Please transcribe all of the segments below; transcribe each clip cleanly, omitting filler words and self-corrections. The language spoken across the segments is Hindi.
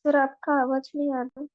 सर आपका आवाज नहीं आ रहा।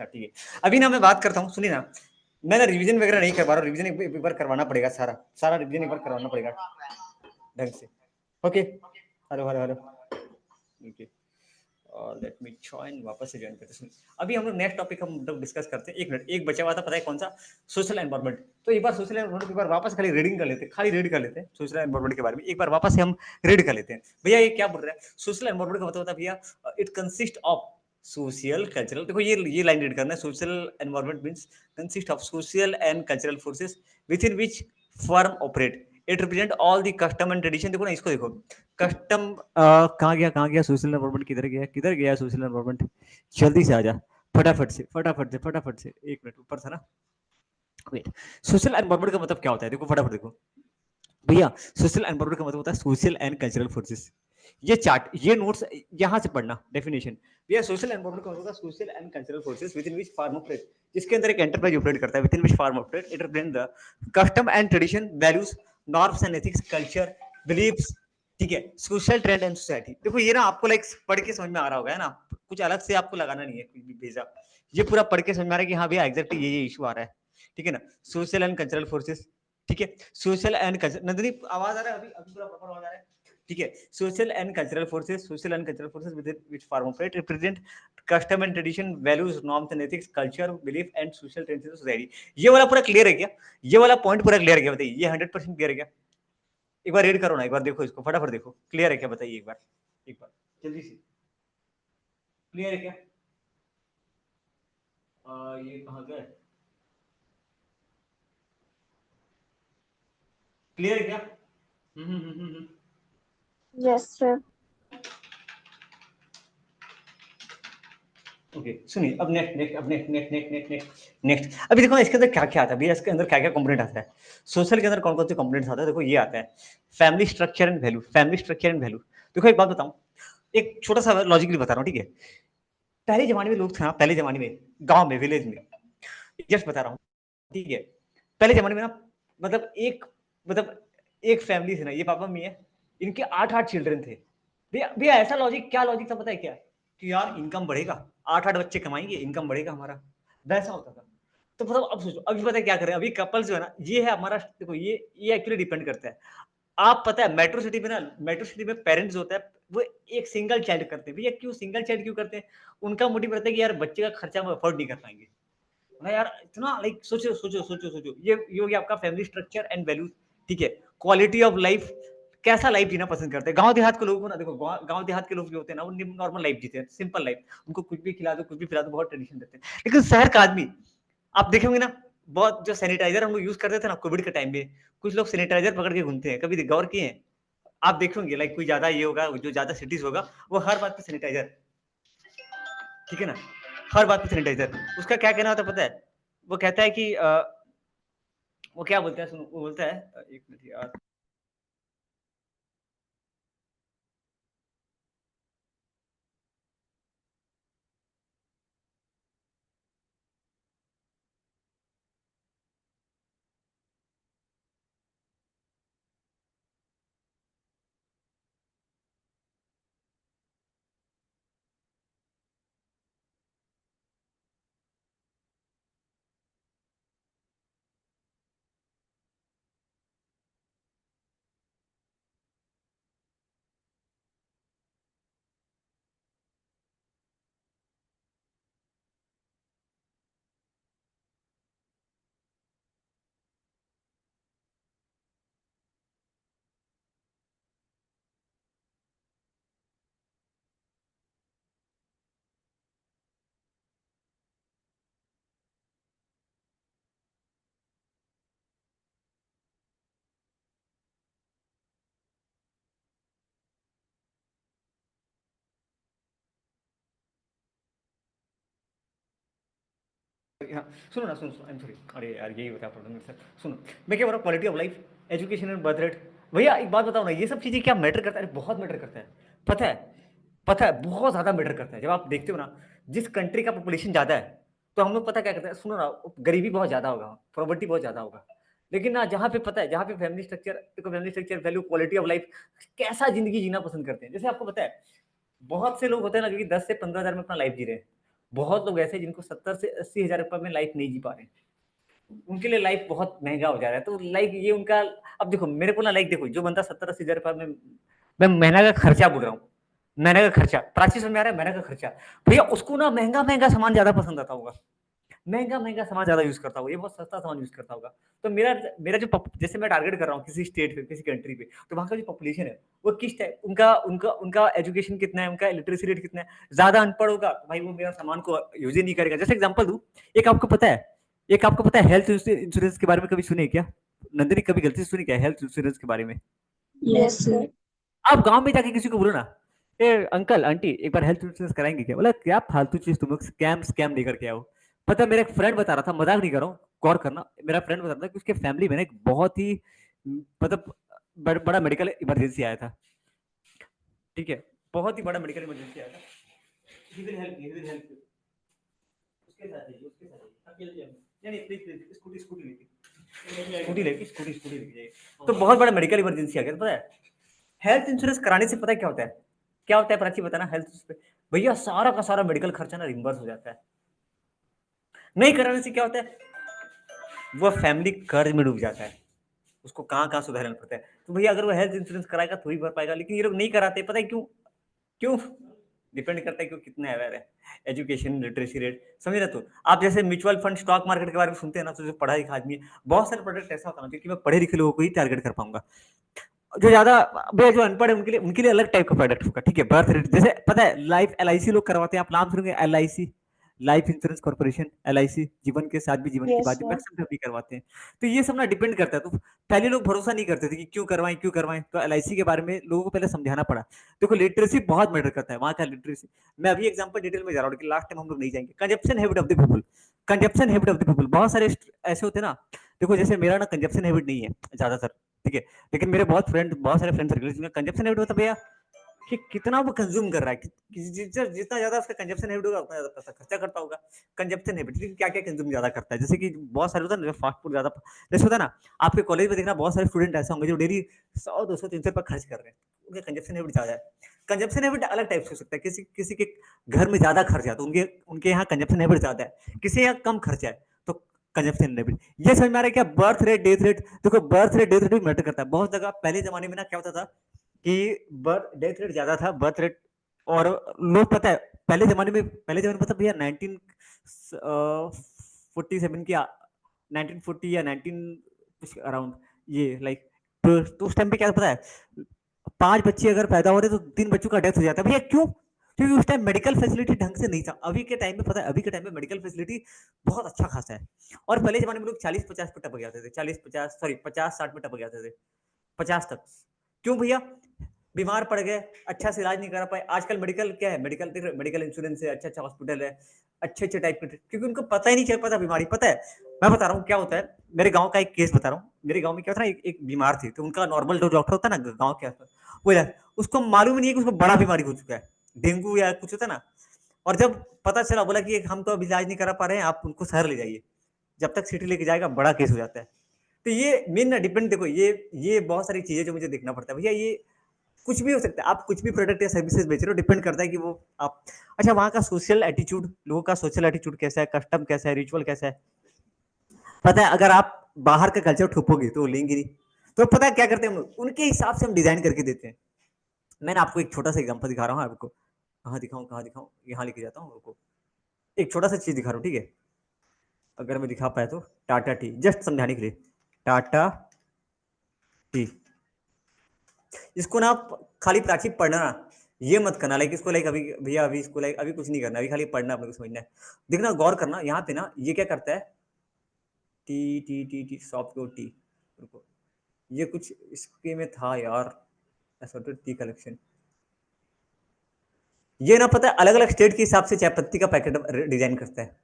ठीक है। अभी ना मैं बात करता हूँ, सुनिए ना। मैं ना रिवीजन वगैरह नहीं कर पा रहा हूँ, रिवीजन एक बार करवाना पड़ेगा, सारा सारा रिवीजन एक बार करवाना पड़ेगा ढंग से। Okay, hello hello hello, okay. और लेट मी जॉइन, वापस से जॉइन करते हैं। अभी हम लोग नेक्स्ट टॉपिक हम लोग डिस्कस करते हैं। एक मिनट, एक बचा हुआ था, पता है कौन सा? Social environment. तो एक बार सोशल एनवायरनमेंट एक बार वापस खाली रीडिंग कर लेते हैं, खाली रीड कर लेते हैं सोशल एनवायरनमेंट के बारे में, एक बार वापस से हम रीड कर लेते हैं। भैया ये क्या बोल रहा है? सोशल एनवायरनमेंट का मतलब होता है भैया, it consist of social cultural, देखो ये लाइन रीड करना है। Social environment means consist of social and cultural forces within which firm operate. It represent all the custom and tradition. देखो ना इसको, देखो कस्टम कहाँ गया सोशल एनवायरनमेंट, किधर गया सोशल एनवायरनमेंट? जल्दी से आ जा, फटाफट से। एक मिनट, ऊपर था ना। वेट, सोशल एनवायरनमेंट का मतलब क्या होता है? देखो फटाफट देखो भैया। सोशल एनवायरनमेंट का मतलब होता है सोशल एंड कल्चरल फोर्सेस। ये चार्ट, ये नोट्स यहां से पढ़ना डेफिनेशन। भैया सोशल एनवायरनमेंट का मतलब होता है social and cultural forces within which firm operate, जिसके अंदर एक एंटरप्राइज ऑपरेट करता है, within which firm operate. It represent the custom and tradition, values, norms and ethics, culture, believes, ठीक है, सोशल ट्रेंड एंड सोसाइटी। देखो ये ना आपको लाइक पढ़ के समझ में आ रहा होगा, है ना? कुछ अलग से आपको लगाना नहीं है कुछ भी भेजा, ये पूरा पढ़ के समझ में आ रहा है कि हाँ भैया एग्जैक्टली ये इशू आ रहा है। ठीक है ना? सोशल एंड कल्चरल फोर्सेस, ठीक है। सोशल एंड कल्चर, नंदिनी आवाज आ रहा है? अभी अभी पूरा प्रॉपर आवाज आ रहा है? ठीक है। Social and cultural forces with which firm operate represent custom and tradition, values, norms and ethics, culture, belief and social trends in society. ये वाला पूरा क्लियर है क्या? ये वाला पॉइंट पूरा क्लियर है क्या? बताइए, ये 100% क्लियर है क्या? एक बार रीड करो ना, एक बार देखो इसको, फटाफट देखो क्लियर है क्या, बताइए एक बार, एक बार जल्दी से, क्लियर है क्या? ये कहाँ गया? क्लियर है क्या? Yes sir. ओके, सुनिए अब नेक्स्ट नेक्स्ट अब next next next next next next अभी देखो ना इसके अंदर क्या क्या आता है भैया, इसके अंदर क्या क्या कंपोनेंट आता है। सोशल के अंदर कौन कौन से कंपोनेंट्स आता है? देखो ये आता है family structure and value, family structure and value. देखो एक बात बताऊं, एक छोटा सा लॉजिकली बता रहा हूँ, ठीक है? पहले जमाने में लोग थे ना, पहले जमाने में गांव में, विलेज में, जस्ट बता रहा हूँ, ठीक है? पहले जमाने में ना, मतलब मतलब एक फैमिली थी ना, ये पापा मम्मी है, इनके 8-8 चिल्ड्रन थे। भैया भैया ऐसा लॉजिक, क्या लॉजिक था पता है क्या? कि यार इनकम बढ़ेगा, 8-8 बच्चे कमाएंगे, इनकम बढ़ेगा हमारा, वैसा होता था। तो मतलब अब सोचो, अभी पता है क्या करें? अभी कपल्स जो है ना, ये है हमारा, देखो ये एक्चुअली डिपेंड करता है। आप पता है मेट्रो सिटी में ना, मेट्रो सिटी में पेरेंट्स होता है, वो एक सिंगल चाइल्ड करते हैं। भैया क्यों सिंगल चाइल्ड क्यों करते हैं? उनका मोटिव रहता है कि यार बच्चे का खर्चा हम अफोर्ड नहीं कर पाएंगे ना यार, इतना लाइक सोचो, ये हो गया आपका फैमिली स्ट्रक्चर एंड वैल्यूज, ठीक है। क्वालिटी ऑफ लाइफ, कैसा लाइफ जीना पसंद करते हैं गांव देहात के लोगों को ना, देखो गांव देहात के लोग जो होते हैं ना, वो नॉर्मल लाइफ जीते हैं, सिंपल लाइफ, उनको कुछ भी खिला दो, कुछ भी पिला दो, बहुत ट्रेडिशन देते हैं। लेकिन शहर का आदमी, आप देखेंगे ना, बहुत जो सैनिटाइजर हम लोग यूज करते थे ना कोविड के टाइम में, कुछ लोग सैनिटाइजर पकड़ के घूमते हैं, कभी गौर किए हैं? आप देखेंगे लाइक कोई ज्यादा ये होगा, जो ज्यादा सिटीज होगा, वो हर बात पे सैनिटाइजर, ठीक है ना? हर बात पे सैनिटाइजर। उसका क्या कहना होता है पता है? वो कहता है कि वो क्या बोलता है, सुनो, वो बोलता है, एक मिनट यार। हाँ, सुनो ना, सुनो, आई एम सॉरी, अरे यार यही होता है प्रॉब्लम मेरे साथ। सुनो, मैं क्या बोल रहा हूँ, quality of life, education and birth rate. भैया एक बात बताओ ना, ये सब चीज़ें क्या मैटर करता है? अरे बहुत मैटर करता है, पता है, पता है, बहुत ज़्यादा मैटर करता है। जब आप देखते हो ना, जिस कंट्री का पॉपुलेशन ज़्यादा है, तो हम लोग पता क्या करते हैं, सुनो ना, गरीबी बहुत ज़्यादा होगा, पॉवर्टी बहुत ज़्यादा होगा। लेकिन ना जहाँ पे पता है, जहाँ पे family structure, value, quality of life, कैसा ज़िंदगी जीना पसंद करते हैं। जैसे आपको पता है, बहुत से लोग होते हैं ना, जो कि 10 से 15,000 में अपना लाइफ जी रहे हैं। बहुत लोग ऐसे हैं जिनको 70 से 80,000 रुपए में लाइफ नहीं जी पा रहे हैं। उनके लिए लाइफ बहुत महँगा हो जा रहा है। तो लाइक ये उनका, अब देखो मेरे को ना, लाइक देखो, जो बंदा 70-80 हज़ार रुपए में, मैं महीना का खर्चा बोल रहा हूँ। महीने का खर्चा, प्राची समझ में आ रहा है? महीने का खर्चा। भैया उसको ना महँगा-महँगा सामान ज़्यादा पसंद आता होगा। महँगा-महँगा सामान ज़्यादा यूज़ करता होगा, ये बहुत सस्ता सामान यूज़ करता होगा। तो मेरा मेरा जो जैसे मैं टारगेट कर रहा हूँ किसी स्टेट पे, किसी कंट्री पे, तो वहाँ का जो पॉपुलेशन है, वो किस टाइप, उनका उनका उनका एजुकेशन कितना है, उनका लिटरेसी रेट कितना है। ज़्यादा अनपढ़ होगा, तो भाई वो मेरा सामान को यूज़ ही नहीं करेगा। जैसे एग्ज़ाम्पल दूँ, एक आपको पता है एक आपको पता है हेल्थ इंश्योरेंस के बारे में कभी सुने क्या? नंदिनी कभी गलती से सुनी क्या हेल्थ इंश्योरेंस के बारे में? Yes sir. आप गाँव में जाके किसी को बोलो ना, "ए अंकल, आंटी एक बार हेल्थ इंश्योरेंस कराएँगे क्या?" बोला, "क्या फालतू चीज़ तुम लोग स्कैम स्कैम लेकर के आओ।" पता है मेरा एक फ्रेंड बता रहा था, मज़ाक नहीं कर रहा हूँ, गौर करना। मेरा फ्रेंड बता रहा था कि उसके फैमिली में ना एक बहुत ही मतलब बड़ा मेडिकल इमरजेंसी आया था, ठीक है? बहुत ही बड़ा मेडिकल इमरजेंसी आया था। He will help you. उसके साथ जाइए, उसके साथ जाइए। अकेले जाइए। नहीं, नहीं, प्लीज़, स्कूटी स्कूटी लेके। स्कूटी लेके जाइए। तो बहुत बड़ा मेडिकल इमरजेंसी आ गया था, पता है? हेल्थ इंश्योरेंस कराने से पता है क्या होता है? क्या होता है प्राची, बताना हेल्थ पे? भैया सारा का सारा मेडिकल खर्चा ना रिम्बर्स हो जाता है। नहीं कराने से क्या होता है? वो फैमिली कर्ज में डूब जाता है। उसको कहाँ-कहाँ सुधारना पड़ता है। तो भैया अगर वो हेल्थ इंश्योरेंस कराएगा तो ही भर पाएगा, लेकिन ये लोग नहीं कराते, पता है क्यों? क्यों? डिपेंड करता है कि वो कितना अवेयर है। एजुकेशन, लिटरेसी रेट, समझे ना तू? आप जैसे म्यूचुअल फंड, स्टॉक मार्केट के बारे में सुनते हैं ना, तो जो पढ़ा लिखा आदमी है, बहुत सारे प्रोडक्ट ऐसा होता है ना, क्योंकि मैं पढ़े लिखे लोगों को ही टारगेट कर पाऊँगा। जो ज़्यादा भैया जो अनपढ़ है उनके लिए अलग टाइप का प्रोडक्ट होगा, ठीक है? बर्थ रेट, जैसे पता है लाइफ एलआईसी लोग करवाते हैं, आप नाम सुनेंगे LIC, life insurance corporation, LIC, जीवन के साथ भी जीवन के यस बाद भी, सर। मैक्सिमम भी करवाते हैं। तो ये सब ना डिपेंड करता है। तो पहले लोग भरोसा नहीं करते थे कि क्यों करवाएँ, क्यों करवाएँ? तो एलआईसी के बारे में लोगों को पहले समझाना पड़ा। देखो लिटरेसी बहुत मैटर करता है, वहाँ का लिटरेसी। मैं अभी एग्जांपल डिटेल में जा रहा हूँ, लेकिन लास्ट टाइम हम लोग नहीं जाएँगे। Consumption habit of the people, consumption habit of the people, बहुत सारे ऐसे होते हैं ना, देखो जैसे मेरा ना कंजप्शन हैबिट नहीं है ज़्यादातर, ठीक है? लेकिन मेरे बहुत सारे फ्रेंड सर्कल जिनका कंजप्शन हैबिट होता है भैया, कि कितना वो कंज्यूम कर रहा है, जितना ज्यादा उसका कंजप्शन हैबिट होगा उतना ज्यादा पैसा खर्चा करता होगा। कंजप्शन हैबिट क्या क्या कंज्यूम ज्यादा करता है, जैसे कि बहुत सारे होता है ना फास्ट फूड ज्यादा, जैसे होता है ना आपके कॉलेज में देखना, बहुत सारे स्टूडेंट ऐसे होंगे जो डेली 100, 200, 300 रुपए खर्च कर रहे हैं, उनका कंजप्शन हैबिट ज्यादा है। कंजप्शन हैबिट अलग टाइप से हो सकता है, किसी किसी के घर में ज्यादा खर्चा है तो उनके उनके यहाँ कंजप्शन हैबिट ज्यादा है, किसी यहाँ कम खर्चा है तो कंजप्शन हैबिट। ये समझ में आ रहा है क्या? बर्थ रेट, डेथ रेट, देखो बर्थ रेट, डेथ रेट भी मैटर करता है बहुत जगह। पहले जमाने में ना क्या होता था कि बर्थ डेथ रेट ज्यादा था, बर्थ रेट, और लोग पता है पहले जमाने में पता है भैया 1947 की 1940 या 19 अराउंड, ये लाइक, तो उस टाइम पे क्या पता है, 5 बच्चे अगर पैदा हो रहे तो 3 बच्चों का डेथ हो जाता है। भैया क्यों? क्योंकि उस टाइम मेडिकल फैसिलिटी ढंग से नहीं था। अभी के टाइम में पता है, अभी के टाइम में मेडिकल फैसिलिटी बहुत अच्छा खासा है। और पहले जमाने में लोग 40-50 पे टपक जाते थे, 40-50 सॉरी 50-60 में टपक जाते थे, 50 तक। क्यों भैया? बीमार पड़ गए, अच्छा से इलाज नहीं करा पाए। आजकल मेडिकल क्या है, मेडिकल देख रहे हो, मेडिकल इंश्योरेंस है, अच्छा अच्छा हॉस्पिटल है, अच्छे अच्छे टाइप के, क्योंकि उनको पता ही नहीं चल पाता बीमारी। पता है, मैं बता रहा हूँ क्या होता है, मेरे गांव का एक केस बता रहा हूँ। मेरे गांव में क्या होता है ना, एक बीमार थी, तो उनका नॉर्मल जो डॉक्टर होता है ना गांव के आसपास, वो उसको मालूम ही नहीं है कि उसको बड़ा बीमारी हो चुका है, डेंगू या कुछ होता है ना। और जब पता चला, बोला कि हम तो अब इलाज नहीं करा पा रहे हैं, आप उनको शहर ले जाइए। जब तक सिटी लेके जाएगा बड़ा केस हो जाता है। तो ये मेन ना डिपेंड, देखो ये बहुत सारी चीजें जो मुझे देखना पड़ता है भैया। ये कुछ भी हो सकता है, आप कुछ भी प्रोडक्ट या सर्विसेज बेच रहे हो, डिपेंड करता है कि वो आप, अच्छा वहाँ का सोशल एटीट्यूड, लोगों का सोशल एटीट्यूड कैसा है, कस्टम कैसा है, रिचुअल कैसा है। पता है अगर आप बाहर का कल्चर ठोपोगे तो वो लेंगे नहीं। तो पता है क्या करते हैं हम लोग, उनके हिसाब से हम डिजाइन करके देते हैं। मैंने आपको एक छोटा सा एग्जांपल दिखा रहा हूँ आपको, कहाँ दिखाऊं, यहाँ लेके जाता हूँ आपको। एक छोटा सा चीज दिखा रहा हूँ, ठीक है? अगर मैं दिखा पाया तो, टाटा टी, जस्ट समझाने के लिए, टाटा टी। इसको ना आप खाली प्राची पढ़ना ना, ये मत करना लाइक इसको, लाइक अभी भैया अभी इसको लाइक अभी कुछ नहीं करना, अभी खाली पढ़ना, अपने को समझना है। देखना, गौर करना यहाँ पे ना, ये क्या करता है, T T T T soft T, रुको, ये कुछ इसके में था यार, ऐसा टी कलेक्शन। ये ना पता है अलग अलग स्टेट के हिसाब से चाय पत्ती का पैकेट डिजाइन करता है।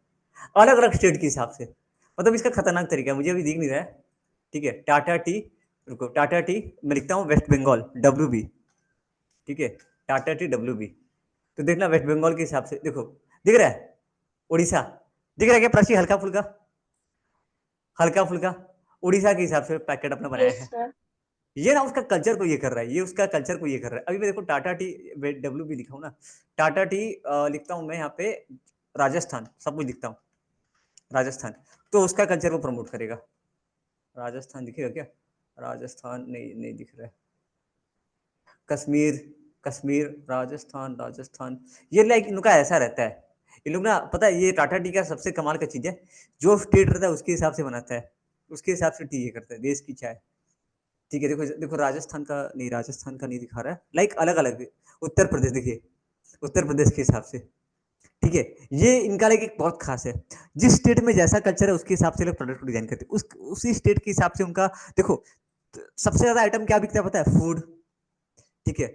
अलग अलग स्टेट के हिसाब से, मतलब इसका खतरनाक तरीका है, मुझे अभी दिख नहीं रहा है। ठीक है, टाटा टी, रुको, टाटा टी मैं लिखता हूँ वेस्ट बंगाल WB। ठीक है, टाटा टी WB। तो देखना वेस्ट बंगाल के हिसाब से, देखो दिख रहा है, उड़ीसा दिख रहा है क्या प्राची, हल्का फुल्का, हल्का फुल्का उड़ीसा के हिसाब से पैकेट अपना बनाया Yes, है। sir. ये ना उसका कल्चर को ये कर रहा है, ये उसका कल्चर को ये कर रहा है। अभी मैं देखो टाटा टी WB लिखा हूँ ना, टाटा टी लिखता हूँ मैं यहाँ पे राजस्थान, सब कुछ लिखता हूँ राजस्थान, तो उसका कल्चर वो प्रमोट करेगा। राजस्थान दिखेगा क्या, राजस्थान नहीं, नहीं दिख रहा है, कश्मीर, कश्मीर, राजस्थान, राजस्थान, ये लाइक इनका ऐसा रहता है, ये लोग ना, पता है ये टाटा टी का सबसे कमाल का चीज है, जो स्टेट रहता है उसके हिसाब से बनाता है, उसके हिसाब से टी ये करता है, देश की चाय। ठीक है, देखो देखो राजस्थान का नहीं, राजस्थान का नहीं दिखा रहा है, लाइक अलग अलग, उत्तर प्रदेश देखिए, उत्तर प्रदेश के हिसाब से। ठीक है, ये इनका लाइक एक बहुत खास है, जिस स्टेट में जैसा कल्चर है उसके हिसाब से लोग प्रोडक्ट को डिजाइन करते हैं, उसी स्टेट के हिसाब से उनका, देखो सबसे ज्यादा आइटम क्या बिकता है पता है, फूड। ठीक है,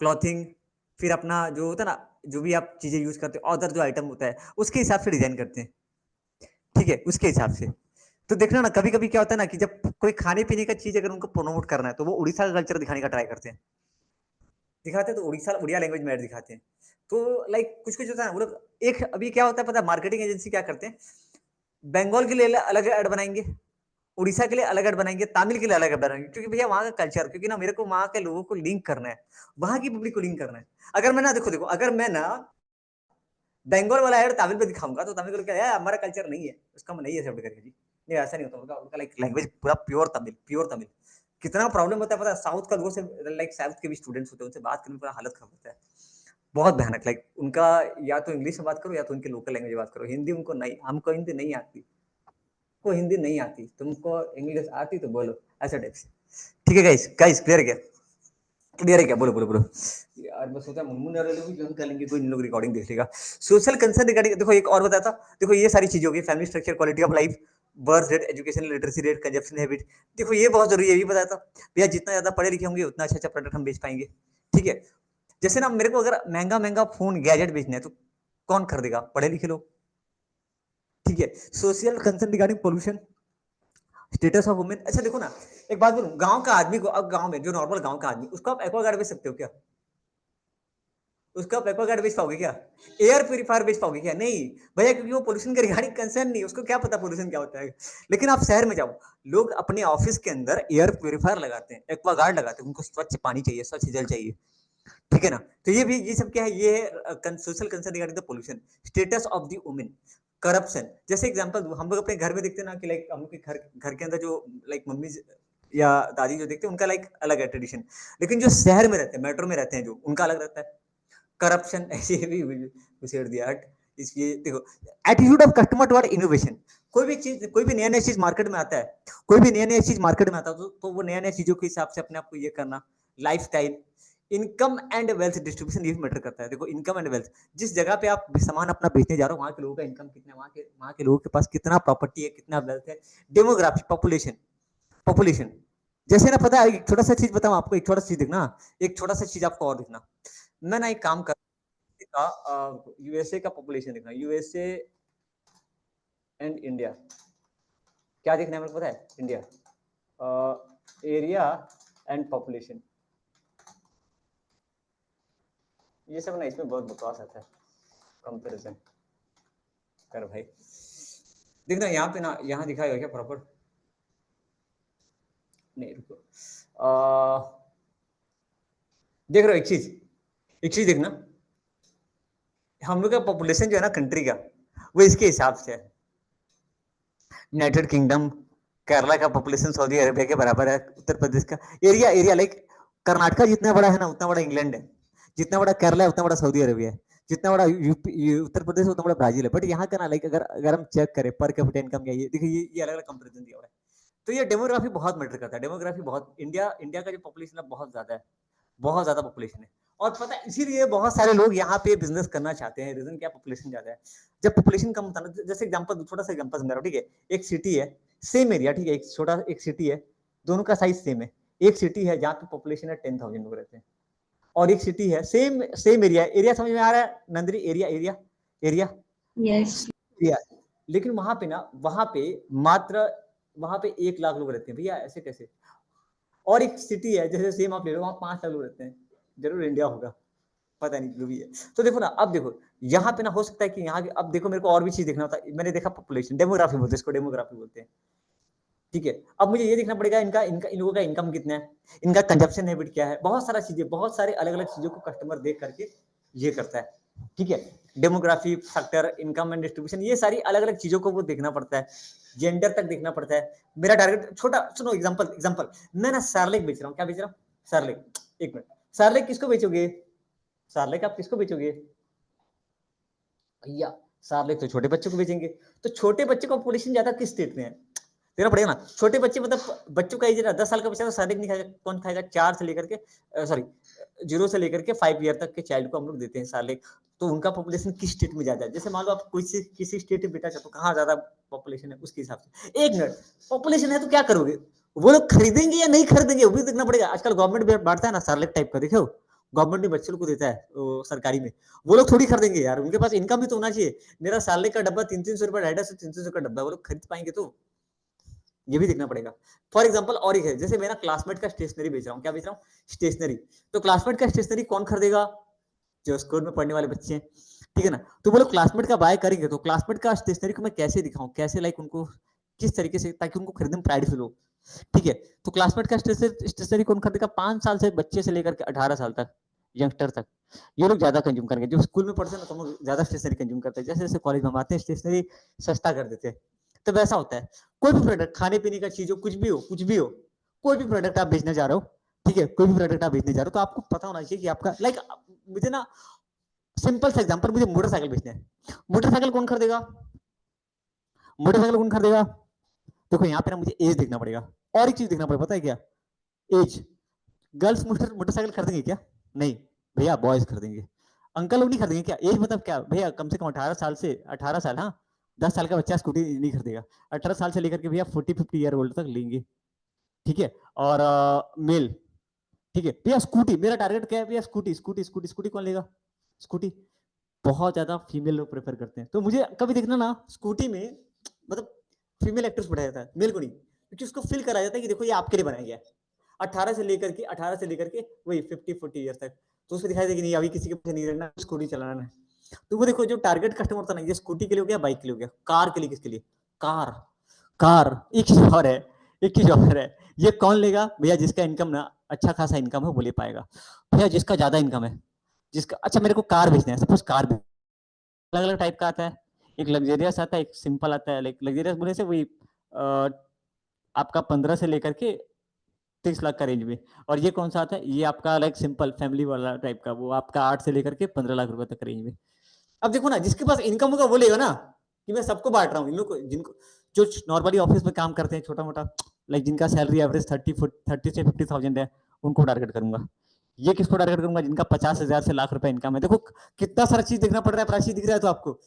क्लॉथिंग, फिर अपना जो होता है ना, जो भी आप चीजें यूज करते हो, अदर जो आइटम होता है उसके हिसाब से डिजाइन करते हैं। ठीक है, उसके हिसाब से। तो देखना ना, कभी कभी क्या होता है ना कि जब कोई खाने पीने का चीज अगर उनको प्रमोट करना है तो वो उड़ीसा का कल्चर दिखाने का ट्राई करते हैं, दिखाते हैं तो उड़ीसा उड़िया लैंग्वेज में ऐड दिखाते हैं। तो लाइक कुछ कुछ होता है ना, वो लोग एक, अभी क्या होता है पता है, मार्केटिंग एजेंसी क्या करते हैं, बंगाल के लिए अलग ऐड बनाएंगे, उड़ीसा के लिए अलग ऐड बनाएंगे, तमिल के लिए अलग ऐड बनाएंगे, क्योंकि भैया वहां का कल्चर, क्योंकि ना मेरे को वहां के लोगों को लिंक करना है, वहां की पब्लिक को लिंक करना है। अगर मैं ना, देखो देखो, अगर मैं ना बंगाल वाला ऐड तमिल पे दिखाऊंगा तो तमिल को क्या है, हमारा कल्चर नहीं है, उसका हम नहीं एक्सेप्ट करेंगे जी, नहीं ऐसा नहीं होता, उनका लाइक लैंग्वेज पूरा प्योर तमिल, प्योर तमिल। कितना प्रॉब्लम होता है पता है, साउथ का लोगों से, लाइक साउथ के भी स्टूडेंट्स होते हैं, उनसे बात करने में पूरा हालत खराब होता है, बहुत भयानक, लाइक उनका या तो इंग्लिश में बात करो या तो उनके लोकल लैंग्वेज में बात करो, हिंदी उनको नहीं, हमको हिंदी नहीं आती, को हिंदी नहीं आती, तुमको इंग्लिश आती तो बोलो, ऐसा टाइप से। ठीक है गाइस, गाइस क्लियर है क्या, क्लियर है क्या, बोलो बोलो बोलो यार, मैं सोचा मुनमुन वाले लोग भी ज्वाइन कर लेंगे, कोई इन लोग रिकॉर्डिंग देख लेगा। सोशल कंसर्न रिगार्डिंग, देखो एक और बताता, देखो ये सारी चीजें होगी, family structure, quality of life, birth rate, education literacy rate, consumption habit, देखो ये बहुत जरूरी है, ये भी बताता भैया, जितना ज्यादा पढ़े लिखे होंगे उतना अच्छा अच्छा प्रोडक्ट हम बेच पाएंगे। ठीक है, जैसे ना मेरे को अगर महंगा महंगा फोन गैजेट बेचना है तो कौन खरीदेगा, पढ़े लिखे लोग। ठीक है, social concern regarding pollution, status of women, अच्छा देखो ना, एक बात बोलूं, गांव का आदमी को, अब गांव में जो नॉर्मल गांव का आदमी, उसको आप एक्वागार्ड बेच सकते हो क्या, उसका आप एक्वागार्ड बेच पाओगे क्या, एयर प्यूरिफायर बेच पाओगे क्या, नहीं भैया, क्योंकि वो पोल्यूशन के रिगार्डिंग कंसर्न नहीं, उसको क्या पता पोल्यूशन क्या होता है। लेकिन आप शहर में जाओ, लोग अपने ऑफिस के अंदर एयर प्यूरिफायर लगाते हैं, एक्वागार्ड लगाते हैं, उनको स्वच्छ पानी चाहिए, स्वच्छ जल चाहिए। ठीक है ना, तो ये भी, ये सब क्या है, ये है social concern regarding the pollution, status of the women, corruption, जैसे एग्जांपल हम लोग अपने घर में देखते हैं ना कि लाइक हम लोग के घर घर के अंदर जो लाइक मम्मी या दादी जो देखते हैं उनका लाइक अलग है ट्रेडिशन, लेकिन जो शहर में रहते हैं, मेट्रो में रहते हैं, जो उनका अलग रहता है, करप्शन ऐसे भी घुसेड़ दिया हट। इसलिए देखो, attitude of customer toward innovation, कोई भी चीज, कोई भी नया नया चीज मार्केट में आता है, कोई भी नया नया चीज मार्केट में आता है तो वो नया नया चीजों के हिसाब से अपने आप को ये करना, life style, income and wealth distribution ये मैटर करता है। देखो इनकम एंड वेल्थ, जिस जगह पे आप सामान अपना बेचने जा रहे हो वहां के लोगों का इनकम कितना है, वहां के लोगों के पास कितना प्रॉपर्टी है, कितना वेल्थ है, डेमोग्राफी, पॉपुलेशन, पॉपुलेशन, जैसे ना पता है, एक छोटा सा चीज बताऊं आपको, एक छोटा सा चीज देखना, एक छोटा सा चीज आपको और देखना, मैं ना एक काम कर का, यूएसए का पॉपुलेशन देखना, यूएसए एंड इंडिया, क्या देखना है मेरे को पता है, इंडिया, एरिया एंड पॉपुलेशन, ये सब ना इसमें बहुत बकवास आता है, कंपैरिजन कर भाई, देखना यहाँ पे ना, यहाँ दिखाएगा क्या प्रॉपर, नहीं रुको, देख रहे हो एक चीज देखना, हम लोग का पॉपुलेशन जो है ना कंट्री का, वो इसके हिसाब से है, यूनाइटेड किंगडम, केरला का पॉपुलेशन सऊदी अरेबिया के बराबर है, उत्तर प्रदेश का एरिया, लाइक कर्नाटका जितना बड़ा है ना उतना बड़ा इंग्लैंड है, जितना बड़ा केरला है उतना बड़ा सऊदी अरेबिया है, जितना बड़ा यूपी उत्तर प्रदेश उतना बड़ा ब्राजील है, बट यहाँ का ना लाइक अगर हम चेक करें पर कैपिटा इनकम, ये देखिए, ये अलग अलग कंपेरिजन दिया हुआ है। तो ये डेमोग्राफी बहुत मैटर करता है, डेमोग्राफी बहुत, इंडिया इंडिया का जो पॉपुलेशन है बहुत ज्यादा है, बहुत ज्यादा पॉपुलेशन है, और पता है इसीलिए बहुत सारे लोग यहाँ पे बिजनेस करना चाहते हैं, रीजन क्या, पॉपुलेशन ज्यादा है। जब पॉपुलेशन कम होता है, जैसे एग्जांपल, छोटा सा एग्जांपल समझा रहा हूँ, ठीक है, एक सिटी है, सेम एरिया, ठीक है, एक छोटा एक सिटी है, दोनों का साइज सेम है, एक सिटी है जहाँ पे पॉपुलेशन है 10,000 लोग रहते हैं, और एक सिटी है सेम सेम एरिया, एरिया समझ में आ रहा है नंदरी, area area area Yes. Area, लेकिन वहां पे ना, वहां पे 1 लाख लोग रहते हैं भैया, ऐसे कैसे? और एक सिटी है जैसे सेम आप ले लो, वहां 5 लाख लोग रहते हैं, जरूर इंडिया होगा, पता नहीं जो भी है। तो देखो ना, अब देखो यहाँ पे ना हो सकता है कि यहाँ अब देखो मेरे को और भी चीज देखना होता है। मैंने देखा पॉपुलेशन, डेमोग्राफी बोलते हैं इसको, डेमोग्राफी बोलते हैं, ठीक है। अब मुझे ये देखना पड़ेगा इनका इनका इन लोगों का इनकम कितना है, इनका कंजप्शन हैबिट क्या है, बहुत सारा चीजें, बहुत सारे अलग अलग चीजों को कस्टमर देख करके ये करता है, ठीक है। Demography factor, income and distribution, ये सारी अलग अलग चीजों को वो देखना पड़ता है, जेंडर तक देखना पड़ता है। मेरा टारगेट छोटा, सुनो एग्जांपल एग्जांपल, मैं ना सार्लिक बेच रहा हूँ, क्या बेच रहा हूँ? सार्लिक। एक मिनट, सार्लिक किसको बेचोगे? सार्लिक आप किसको बेचोगे भैया? सार्लिक तो छोटे बच्चों को बेचेंगे। तो छोटे बच्चे का पॉपुलेशन ज्यादा किस स्टेट में है? देखना पड़ेगा ना। छोटे बच्चे मतलब बच्चों का एज 10 साल का बच्चा तो सार्लिक नहीं खाएगा, कौन खाएगा? 4 से लेकर के सॉरी 0 से लेकर के 5 ईयर तक के चाइल्ड को हम लोग देते हैं सार्लिक। तो उनका पॉपुलेशन किस स्टेट में ज्यादा है? जैसे मान लो आप किसी स्टेट में बेटा चाहते हो, कहाँ ज्यादा पॉपुलेशन है उसके हिसाब से। एक मिनट, पॉपुलेशन है तो क्या करोगे? वो लोग खरीदेंगे या नहीं खरीदेंगे, वो भी देखना पड़ेगा। आजकल गवर्नमेंट बांटता है ना सार्लिक टाइप का, देखो गवर्नमेंट भी बच्चों को देता है सरकारी में। वो लोग थोड़ी खरीदेंगे यार, उनके पास इनकम भी तो होना चाहिए। मेरा सार्लिक का डब्बा 300-300 रुपए, 250 से 300 का डब्बा, वो लोग खरीद पाएंगे? तो ये भी देखना पड़ेगा। फॉर एग्जाम्पल और एक है, जैसे मेरा क्लासमेट का स्टेशनरी बेच रहा हूँ, क्या बेच रहा हूँ? स्टेशनरी। तो क्लासमेट का स्टेशनरी कौन खरीदेगा? जो स्कूल में पढ़ने वाले बच्चे हैं, ठीक है ना। तो वो लोग क्लासमेट का बाय करेंगे, तो क्लासमेट का स्टेशनरी को मैं कैसे दिखाऊं, कैसे लाइक उनको किस तरीके से, ताकि उनको खरीदने में प्राइड फील हो, ठीक है। तो क्लासमेट का स्टेशनरी कौन खरीदेगा? 5 साल से बच्चे से लेकर के 18 साल तक, यंगस्टर तक, ये लोग ज्यादा कंज्यूम करेंगे। जो स्कूल में पढ़ते हैं ना, तो हम ज्यादा स्टेशनरी कंज्यूम करते हैं। जैसे जैसे कॉलेज में हम आते हैं, स्टेशनरी सस्ता कर देते हैं। तो वैसा होता है, कोई भी प्रोडक्ट, खाने पीने का चीज हो, कुछ भी हो, कुछ भी हो, कोई भी प्रोडक्ट आप बेचने जा रहे हो, ठीक है, कोई भी प्रोडक्ट आप बेचने जा रहे हो, तो आपको पता होना चाहिए कि आपका लाइक, मुझे ना सिंपल सा एग्जांपल, मुझे मोटरसाइकिल बेचना है। मोटरसाइकिल कौन खरीदेगा? मोटरसाइकिल कौन खरीदेगा? देखो यहाँ पे ना मुझे एज देखना पड़ेगा, और एक चीज देखना पड़ेगा, पता है क्या? एज। गर्ल्स मोटरसाइकिल खरीदेंगे क्या? नहीं भैया, बॉयज खरीदेंगे। अंकल लोग नहीं खरीदेंगे क्या? एज मतलब क्या भैया? कम से कम 18 साल से 18 साल, हाँ। 10 साल का बच्चा स्कूटी नहीं खरीदेगा। 18 साल से लेकर के भैया 40-50 ईयर ओल्ड तक लेंगे, ठीक है। और मेल, ठीक है भैया। स्कूटी, मेरा टारगेट क्या है भैया? स्कूटी स्कूटी स्कूटी स्कूटी कौन लेगा? स्कूटी बहुत ज्यादा फीमेल लोग प्रेफर करते हैं। तो मुझे कभी देखना ना स्कूटी में, मतलब फीमेल एक्टर्स बढ़ाया जाता है, मेल को नहीं, क्योंकि उसको फील कराया जाता है कि देखो ये आपके लिए बनाया गया है। 18 से लेकर के वही 50-40 ईयर तक, तो उसको दिखाई देगी नहीं अभी किसी के पीछे नहीं रहना, स्कूटी चलाना है। तो वो देखो जो टारगेट कस्टमर था ना, ये स्कूटी के लिए हो गया, बाइक के लिए हो गया, कार के लिए किसके लिए? कार। कार। एक चीज और है, एक चीज और है, ये कौन लेगा भैया? जिसका इनकम ना अच्छा खासा इनकम है वो ले पाएगा। भैया जिसका ज्यादा इनकम है, जिसका, अच्छा मेरे को कार बेचना है, सपोज कार, अलग अलग टाइप का आता है। एक लग्जरियस आता है, एक सिंपल आता है। लाइक लग्जरियस बोले से वही आपका 15 से लेकर के 30 लाख का रेंज में। और ये कौन सा आता है? ये आपका लाइक सिंपल फैमिली वाला टाइप का, वो आपका 8 से लेकर के 15 लाख रुपए तक रेंज में। अब देखो ना, जिसके पास इनकम होगा वो लेगा ना, कि मैं सबको बांट रहा हूँ, इन लोग को, जिनको जो नॉर्मली ऑफिस में काम करते हैं छोटा मोटा, लाइक जिनका सैलरी एवरेज 30 से 50,000 है, उनको टारगेट करूंगा। ये किसको टारगेट करूंगा? जिनका 50,000 से लाख रुपए इनकम है। देखो कितना सारा चीज देखना पड़ रहा है, प्राची दिख रहा है तो आपको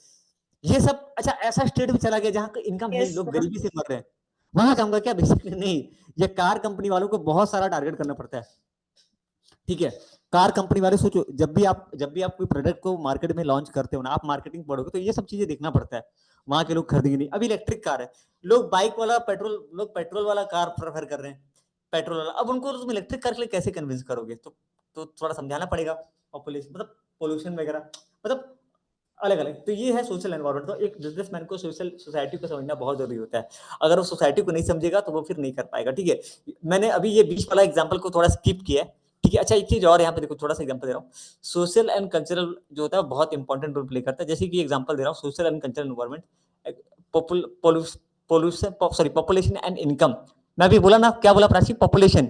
ये सब। अच्छा ऐसा स्टेट में चला गया जहां इनकम है, यस लोग सर। गरीबी से मर रहे हैं, वहां जाऊंगा क्या? बेसिकली नहीं। ये कार कंपनी वालों को बहुत सारा टारगेट करना पड़ता है, ठीक है। कार कंपनी वाले सोचो, जब भी आप कोई प्रोडक्ट को मार्केट में लॉन्च करते हो ना, आप मार्केटिंग पढ़ोगे तो ये सब चीजें देखना पड़ता है। वहां के लोग खरीदेंगे नहीं। अभी इलेक्ट्रिक कार है, लोग पेट्रोल वाला कार प्रेफर कर रहे हैं, पेट्रोल वाला। अब उनको तुम इलेक्ट्रिक कार के लिए कैसे कन्विंस करोगे? तो थोड़ा समझाना पड़ेगा, पॉपुलेशन मतलब पोल्यूशन वगैरह, मतलब अलग अलग। तो ये है सोशल एनवायरनमेंट। तो एक बिजनेसमैन को सोसाइटी को समझना बहुत जरूरी होता है। अगर वो सोसाइटी को नहीं समझेगा तो वो फिर नहीं कर पाएगा, ठीक है। मैंने अभी ये बीच वाला एग्जाम्पल को थोड़ा स्किप किया है, ठीक है। अच्छा एक चीज और यहाँ पे देखो, थोड़ा सा एग्जाम्पल दे रहा हूँ। सोशल एंड कल्चरल जो होता है बहुत इंपॉर्टेंट रोल प्ले करता है। जैसे कि एग्जाम्पल दे रहा हूँ, social and cultural environment, pollution, sorry population and income. मैं अभी बोला ना, क्या बोला प्राची? पॉपुलेशन,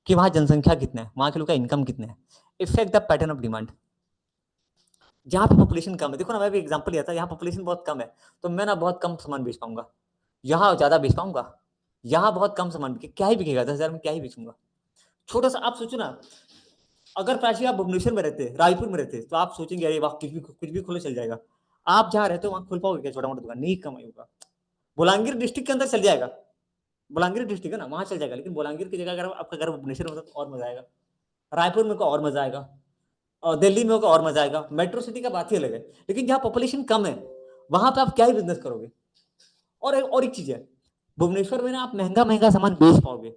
कि वहां जनसंख्या कितना है, वहां के लोग का इनकम कितना है। Effect the pattern of demand. जहाँ पे पॉपुलेशन कम है, देखो ना, मैं भी एग्जांपल लिया था, यहाँ पॉपुलेशन बहुत कम है, तो मैं ना बहुत कम सामान बेच पाऊंगा। यहाँ ज्यादा बेच पाऊंगा, यहाँ बहुत कम सामान बिके, क्या ही बिकेगा, 10,000 में क्या ही बेचूंगा। छोटा सा आप सोचो ना, अगर प्राची आप भुवनेश्वर में रहते, रायपुर में रहते, तो आप सोचेंगे अरे वाह, कुछ भी खोले चल जाएगा। आप जहाँ रहते हो वहां खोल पाओगे क्या छोटा मोटा दुकान? नहीं कमाई होगा। बोलांगीर डिस्ट्रिक्ट के अंदर चल जाएगा, बोलांगीर डिस्ट्रिक्ट है ना, वहां चल जाएगा। लेकिन बोलांगीर की जगह अगर आपका घर भुवनेश्वर में होता तो और मजा आएगा, रायपुर में को और मजा आएगा, और दिल्ली में होगा और मजा आएगा। मेट्रो सिटी का बात ही अलग है। लेकिन जहाँ पॉपुलेशन कम है, वहां पे आप क्या ही बिजनेस करोगे? और एक चीज है, भुवनेश्वर में ना आप महंगा महंगा सामान बेच पाओगे,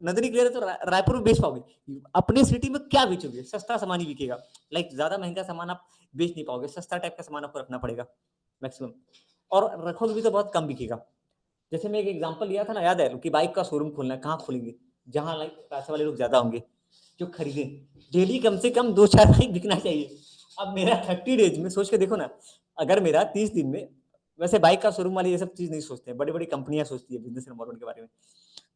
नंदिनी क्लियर है, तो रायपुर में बेच पाओगे। अपने सिटी में क्या बेचोगे, सस्ता सामान ही बिकेगा, लाइक ज्यादा महंगा सामान आप बेच नहीं पाओगे, सस्ता टाइप का सामान आपको रखना पड़ेगा मैक्सिमम, और रखोगे भी तो बहुत कम बिकेगा। जैसे मैं एक एग्जांपल लिया था ना, याद है कि बाइक का शोरूम खोलना है, कहाँ खोलेंगे, जहाँ लाइक पैसे वाले लोग ज्यादा होंगे जो खरीदे, डेली कम से कम 2-4 बाइक बिकना चाहिए। अब मेरा 30 डेज में सोच के देखो ना, अगर मेरा 30 दिन में, वैसे बाइक का शोरूम वाले ये सब चीज नहीं सोचते हैं, बड़ी बड़ी कंपनियां सोचती है बिजनेस एनवायरमेंट के बारे में,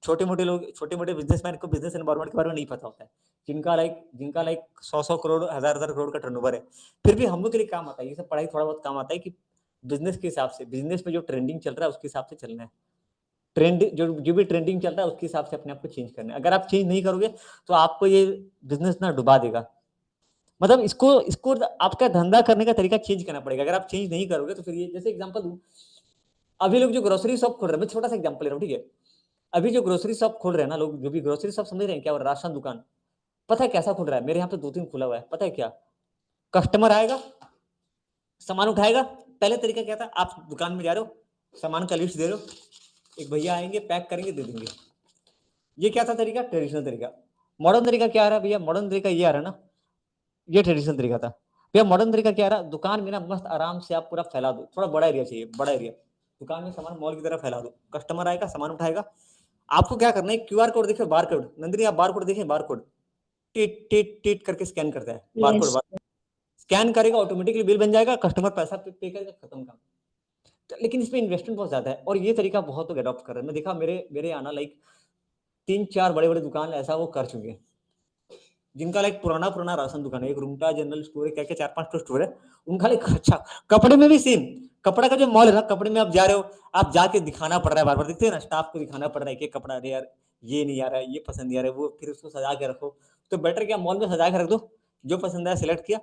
छोटे मोटे लोग, छोटे मोटे बिजनेसमैन को बिजनेस एनवायरमेंट के बारे में नहीं पता होता है, जिनका लाइक 100 करोड़ 1000 करोड़ का टर्नओवर है, फिर भी हम लोग के लिए काम आता है ये सब, पढ़ाई थोड़ा बहुत काम आता है कि बिजनेस के हिसाब से, बिजनेस में जो ट्रेंडिंग चल रहा है उसके हिसाब से चलना है, ट्रेंड जो भी ट्रेंडिंग चल रहा है उसके हिसाब से अपने आप को चेंज करना है। अगर आप चेंज नहीं करोगे तो आपको ये बिजनेस ना डुबा देगा, मतलब इसको इसको आपका धंधा करने का तरीका चेंज करना पड़ेगा। अगर आप चेंज नहीं करोगे तो फिर ये, जैसे एग्जांपल दूं, अभी लोग जो ग्रोसरी शॉप खोल रहे हैं, मैं छोटा सा एग्जांपल ले रहा हूँ, ठीक है, अभी जो ग्रोसरी शॉप खोल रहे हैं ना लोग, जो भी ग्रोसरी शॉप समझ रहे हैं क्या, और राशन दुकान, पता है कैसा खुल रहा है, मेरे यहाँ पे 2-3 खुला हुआ है, पता है क्या, कस्टमर आएगा सामान उठाएगा, पहले तरीका क्या था, आप दुकान में जा रहे हो, सामान का लिस्ट दे रहे हो, एक भैया आएंगे पैक करेंगे दे देंगे, ये क्या था तरीका, ट्रेडिशनल तरीका। मॉडर्न तरीका क्या आ रहा है भैया, मॉडर्न तरीका ये आ रहा है ना, ये ट्रेडिशनल तरीका था भैया। मॉडर्न तरीका क्या आ रहा है, दुकान में ना मस्त आराम से आप पूरा फैला दो, थोड़ा बड़ा एरिया चाहिए, बड़ा एरिया, दुकान में सामान मॉल की तरह फैला दो, कस्टमर आएगा सामान उठाएगा, आपको क्या करना है, क्यूआर कोड देखिए, बार कोड, नंदिनी आप बार कोड देखिए, bar code tit tit tit करके स्कैन करता है, बार कोड, Yes. स्कैन करेगा ऑटोमेटिकली बिल बन जाएगा, कस्टमर पैसा पे करेगा, खत्म काम। लेकिन इसमें इन्वेस्टमेंट बहुत ज्यादा है, और ये तरीका बहुत लोग अडॉप्ट कर रहे हैं, मैं देखा मेरे मेरे आना लाइक 3-4 बड़े बड़े दुकान ऐसा वो कर चुके हैं, जिनका लाइक पुराना पुराना राशन दुकान है, एक रूमटा जनरल स्टोर है, क्या क्या 4-5 स्टोर है उनका, लाइक अच्छा, कपड़े में भी सेम, कपड़ा का जो मॉल है ना, कपड़े में आप जा रहे हो, आप जाके दिखाना पड़ रहा है, बार बार दिखते हैं ना, स्टाफ को दिखाना पड़ रहा है कि कपड़ा, अरे यार ये नहीं आ रहा है, ये पसंद नहीं आ रहा है, वो फिर उसको सजा के रखो, तो बेटर क्या मॉल में सजा के रख दो, जो पसंद आया सिलेक्ट किया,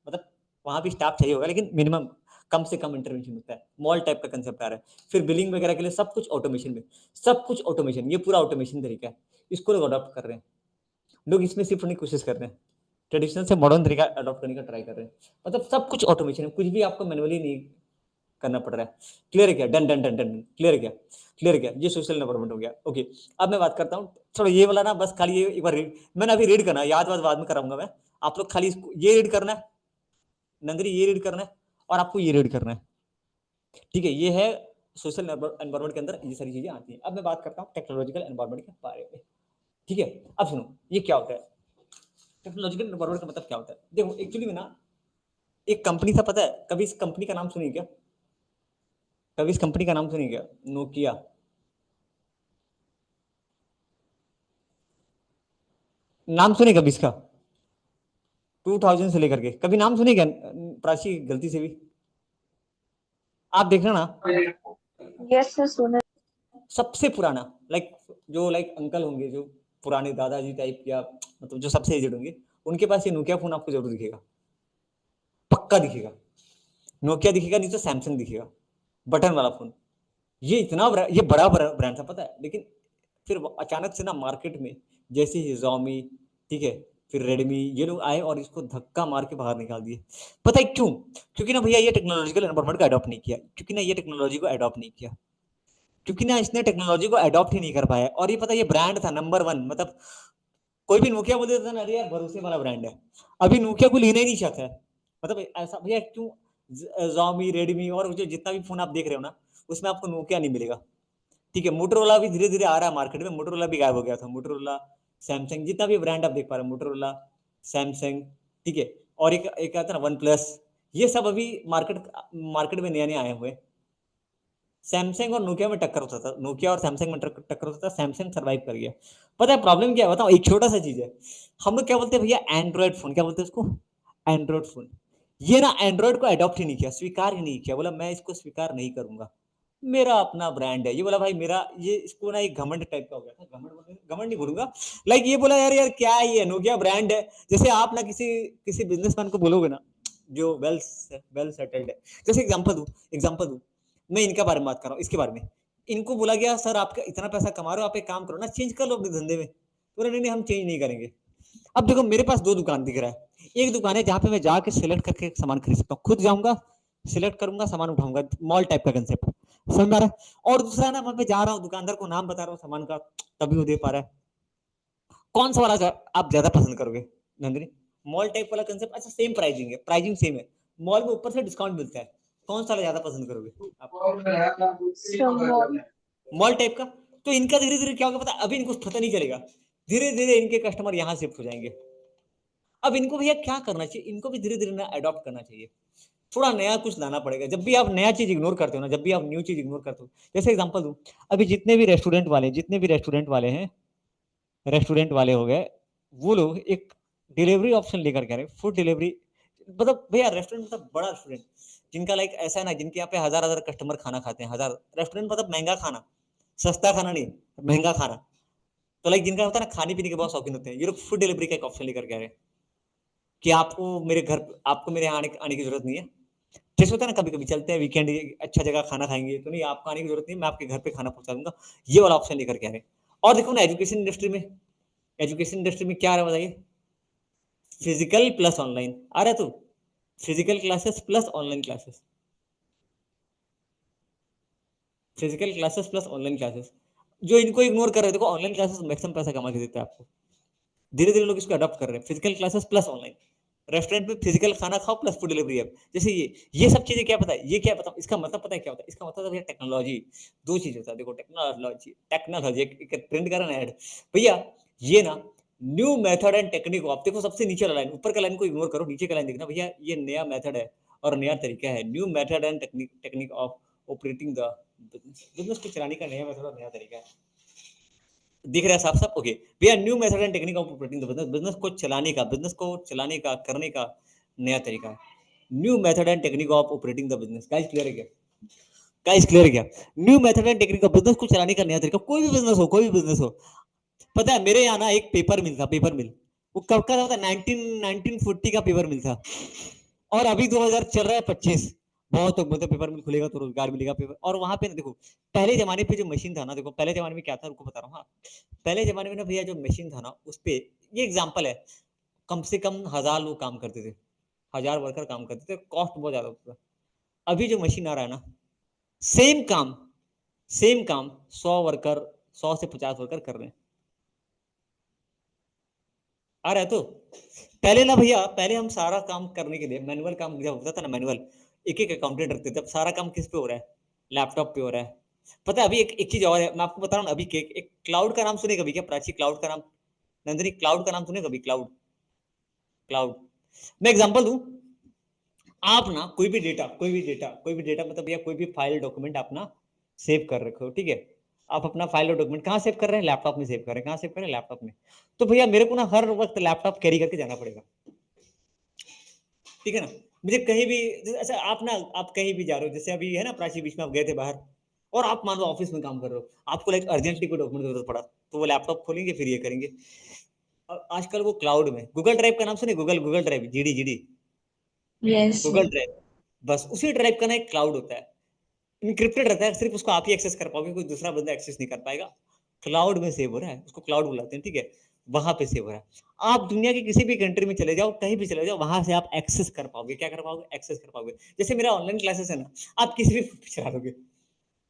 मतलब वहां भी स्टाफ चाहिए होगा लेकिन मिनिमम कम से कम इंटरवेंशन होता है, मॉल टाइप का कंसेप्ट आ रहा है। फिर बिलिंग वगैरह के लिए सब कुछ ऑटोमेशन में, सब कुछ ऑटोमेशन, ये पूरा ऑटोमेशन तरीका है, इसको लोग अडॉप्ट कर रहे हैं, लोग इसमें शिफ्ट होने की कोशिश कर रहे हैं, ट्रेडिशनल से मॉडर्न तरीका अडॉप्ट करने का ट्राई कर रहे हैं, मतलब सब कुछ ऑटोमेशन है, कुछ भी आपको मैनुअली नहीं करना पड़ रहा है। क्लियर है क्या, done done done done, clear है क्या, क्लियर है क्या, ये सोशल डेवलपमेंट हो गया। ओके, अब मैं बात करता हूँ थोड़ा ये वाला ना, बस खाली ये एक बार रीड, मैंने अभी रीड करना है, याद बाद में कराऊंगा मैं, आप लोग खाली ये रीड करना है, नंदरी ये रीड करना है, और आपको ये रीड करना है, ठीक है, ये है सोशल एनवायरमेंट के अंदर ये सारी चीजें आती हैं। अब मैं बात करता हूँ टेक्नोलॉजिकल एनवायरमेंट के बारे में, ठीक है। अब सुनो ये क्या होता है, टेक्नोलॉजिकल एनवायरमेंट का मतलब क्या होता है, देखो एक्चुअली में ना, एक कंपनी था, पता है, कभी इस कंपनी का नाम सुनिए क्या, कभी इस कंपनी का नाम सुनिए क्या, नोकिया, नाम सुने कभी इसका, 2000 से लेकर के कभी नाम सुने क्या, प्राची गलती से भी, आप देखना ना, Yes, sir, सुना। सबसे पुराना, लाइक जो लाइक अंकल होंगे, जो पुराने दादाजी टाइप, या मतलब जो सबसे एजेड होंगे, उनके पास ये नोकिया फोन आपको जरूर दिखेगा, पक्का दिखेगा, नोकिया दिखेगा, नहीं तो सैमसंग दिखेगा, बटन वाला फोन। ये इतना ये बड़ा ब्रांड था, पता है, लेकिन फिर अचानक से ना मार्केट में जैसे ही Xiaomi, ठीक है, फिर रेडमी, ये लोग आए और इसको धक्का मार के बाहर निकाल दिए। पता है क्यों, क्योंकि ना भैया ये टेक्नोलॉजिकल एनवायरमेंट को अडॉप्ट नहीं किया, क्योंकि ना ये टेक्नोलॉजी को अडॉप्ट नहीं किया, क्योंकि ना इसने टेक्नोलॉजी को अडॉप्ट ही नहीं कर पाया। और ये पता है, ये ब्रांड था नंबर 1, मतलब कोई भी नोकिया बोल देता था ना, अरे यार भरोसे वाला ब्रांड है, अभी नोकिया को लेना ही नहीं चाहता है, मतलब ऐसा भैया क्यों, Xiaomi, रेडमी और जो जितना भी फोन आप देख रहे हो ना, उसमें आपको नोकिया नहीं मिलेगा, ठीक है। मोटरोला भी धीरे धीरे आ रहा है मार्केट में, मोटरोला भी गायब हो गया था, मोटरोला, सैमसंग, जितना भी ब्रांड आप देख पा रहे हो, मोटरोला, सैमसंग, ठीक है, और एक आता है ना वन प्लस, ये सब अभी मार्केट में नया नया आए हुए। सैमसंग और नोकिया में टक्कर होता था, नोकिया और सैमसंग में टक्कर होता था, सैमसंग सर्वाइव कर गया। पता है प्रॉब्लम क्या है बताओ, एक छोटा सा चीज है, हम लोग क्या बोलते हैं भैया, एंड्रॉइड फोन, क्या बोलते हैं उसको, एंड्रॉइड फोन। ये ना एंड्रॉइड को अडॉप्ट ही नहीं किया, स्वीकार ही नहीं किया, बोला मैं इसको स्वीकार नहीं करूंगा, मेरा अपना ब्रांड है, ये बोला भाई मेरा, ये इसको ना एक घमंड टाइप का हो गया था, घमंड नहीं बोलूंगा, लाइक ये बोला यार यार क्या है ये, नोकिया ब्रांड है। जैसे आप ना किसी किसी बिजनेसमैन को बोलोगे ना, जो वेल सेटल्ड है, जैसे एग्जांपल दू, मैं इनका बारे में बात कर रहा हूँ, इसके बारे में, इनको बोला गया सर आपका इतना पैसा कमा रहे हो, आप एक काम करो ना, चेंज कर लो अपने धंधे में, बोले नहीं नहीं हम चेंज नहीं करेंगे। अब देखो मेरे पास 2 दुकान दिख रहा है, एक दुकान है जहां पे मैं जाके सिलेक्ट करके सामान खरीद सकता हूँ, खुद जाऊंगा, सिलेक्ट करूंगा, सामान उठाऊंगा, मॉल टाइप का कंसेप्ट। समझ आ रहा है? और दूसरा ना, मैं जा रहा हूँ दुकानदार को नाम बता रहा हूँ सामान का, तभी वो दे पा रहा है। कौन सा वाला आप ज्यादा पसंद करोगे नंदिनी? मॉल टाइप वाला कंसेप्ट, अच्छा सेम प्राइसिंग है, प्राइसिंग सेम है, मॉल में ऊपर से डिस्काउंट मिलता है, कौन सा ज्यादा पसंद करोगे आप? मॉल। मॉल टाइप का। तो इनका धीरे धीरे क्या होगा पता, अभी इनको पता नहीं चलेगा, धीरे धीरे इनके कस्टमर यहाँ शिफ्ट हो जाएंगे। अब इनको भैया क्या करना चाहिए, इनको भी धीरे धीरे ना अडॉप्ट करना चाहिए, थोड़ा नया कुछ लाना पड़ेगा। जब भी आप नया चीज इग्नोर करते हो ना, जब भी आप न्यू चीज इग्नोर करते हो, जैसे एग्जांपल दूं, अभी जितने भी रेस्टोरेंट वाले हैं, रेस्टोरेंट वाले हो गए, वो लोग एक डिलीवरी ऑप्शन लेकर के आ रहे, फूड डिलीवरी। मतलब भैया रेस्टोरेंट मतलब बड़ा रेस्टोरेंट, जिनका लाइक ऐसा है ना, जिनके यहाँ पे हजार हजार कस्टमर खाना खाते हैं, हजार रेस्टोरेंट, मतलब महंगा खाना, सस्ता खाना नहीं, महंगा खाना। तो लाइक जिनका होता है ना, खाने पीने के बहुत शौकीन होते हैं, ये लोग फूड डिलीवरी का एक ऑप्शन लेकर के आ रहे हैं कि आपको मेरे यहाँ आने की जरूरत नहीं है। जैसे होता है ना, कभी कभी चलते हैं वीकेंड, अच्छा जगह खाना खाएंगे, तो नहीं आपको आने की जरूरत नहीं, मैं आपके घर पे खाना पहुंचा दूंगा, ये वाला ऑप्शन लेकर के आ रहे हैं। और देखो ना, एजुकेशन इंडस्ट्री में क्या आ रहा है बताइए, फिजिकल प्लस ऑनलाइन आ रहा है, तो physical classes plus online classes, physical classes plus online classes. जो इनको इग्नोर कर रहे हैं, देखो ऑनलाइन क्लासेस मैक्सिमम पैसा कमा के देता है आपको, धीरे धीरे लोग इसको अडॉप्ट कर रहे हैं, physical classes plus online, restaurant में फिजिकल खाना खाओ प्लस फूड डिलीवरी ऐप। जैसे ये सब चीजें क्या पता है, ये क्या पता इसका मतलब पता है क्या होता है, इसका मतलब है टेक्नोलॉजी। दो चीज होता है, देखो टेक्नोलॉजी, टेक्नोलॉजी एक ट्रेंड कर रहा है ऐड भैया, ये ना new method and technique of, देखो सबसे नीचे लाइन, ऊपर का लाइन को इग्नोर करो, नीचे का लाइन देखना भैया, ये नया मेथड है और नया तरीका है, new method and technique of operating the business, business को चलाने का नया मेथड और नया तरीका है। दिख रहा है साफ साफ, ओके भैया, new method and technique of operating the business, business को चलाने का करने का नया तरीका है, new method and technique of operating the business. Guys clear है क्या? गाइस क्लियर है क्या? New method and technique of business को चलाने का नया तरीका, कोई भी बिजनेस हो, कोई भी बिजनेस हो। पता है मेरे यहाँ ना एक पेपर मिल था, पेपर मिल, वो कब का था, 1940 का पेपर मिल था, और अभी 2000 चल रहा है 25। बहुत लोग बोलते हैं पेपर मिल खुलेगा तो रोजगार मिलेगा, पेपर, और वहां पे ना देखो, पहले जमाने पे जो मशीन था ना, देखो पहले जमाने में क्या था, रुको बता रहा हूँ, हाँ पहले जमाने में ना भैया जो मशीन था ना, उस पे, ये एग्जांपल है, कम से कम 1000 लोग काम करते थे, 1000 वर्कर काम करते थे, कॉस्ट बहुत ज्यादा होता था। अभी जो मशीन आ रहा है ना, सेम काम, सेम काम 100 वर्कर, 100 से 50 वर्कर कर रहे हैं, आ रहा है तो। पहले ना भैया, पहले हम सारा काम करने के लिए मैनुअल काम जब होता था ना, मैनुअल, एक एक अकाउंटेंट रखते थे, अब सारा काम किस पे हो रहा है, लैपटॉप पे हो रहा है। पता है अभी एक चीज और है, मैं आपको बता रहा हूँ अभी के एक क्लाउड का नाम सुने कभी क्या, प्राची, क्लाउड का नाम, नंदिनी क्लाउड का नाम सुने कभी, क्लाउड, क्लाउड। मैं एग्जांपल दूं, आप ना कोई भी डेटा मतलब या कोई भी फाइल डॉक्यूमेंट आप ना सेव कर रखे हो, ठीक है, आप अपना फाइल और डॉक्यूमेंट कहाँ सेव कर रहे हैं, लैपटॉप में सेव कर रहे हैं, कहाँ सेव कर रहे हैं, लैपटॉप में। तो भैया मेरे को ना हर वक्त लैपटॉप कैरी करके जाना पड़ेगा, ठीक है ना, मुझे कहीं भी, अच्छा आप ना, आप कहीं भी जा रहे हो, जैसे अभी है ना प्राची, बीच में आप गए थे बाहर, और आप मान लो ऑफिस में काम कर रहे हो, आपको लाइक अर्जेंटली कोई डॉक्यूमेंट की जरूरत पड़ा, तो वो लैपटॉप खोलेंगे फिर ये करेंगे। और आजकल वो क्लाउड में, गूगल ड्राइव का नाम सुने, Google drive, GD GD, yes. Google drive, बस उसी ड्राइव का ना एक क्लाउड होता है, इनक्रिप्टेड रहता है, सिर्फ उसको आप ही एक्सेस कर पाओगे, कोई दूसरा बंदा एक्सेस नहीं कर पाएगा, क्लाउड में सेव हो रहा है, उसको क्लाउड बुलाते हैं, ठीक है, वहां पे सेव हो रहा है। आप दुनिया की किसी भी कंट्री में चले जाओ, कहीं भी चले जाओ, वहां से आप एक्सेस कर पाओगे, क्या कर पाओगे, एक्सेस कर पाओगे। जैसे मेरा ऑनलाइन क्लासेस है ना, आप किसी भी फोन पे चला लोगे,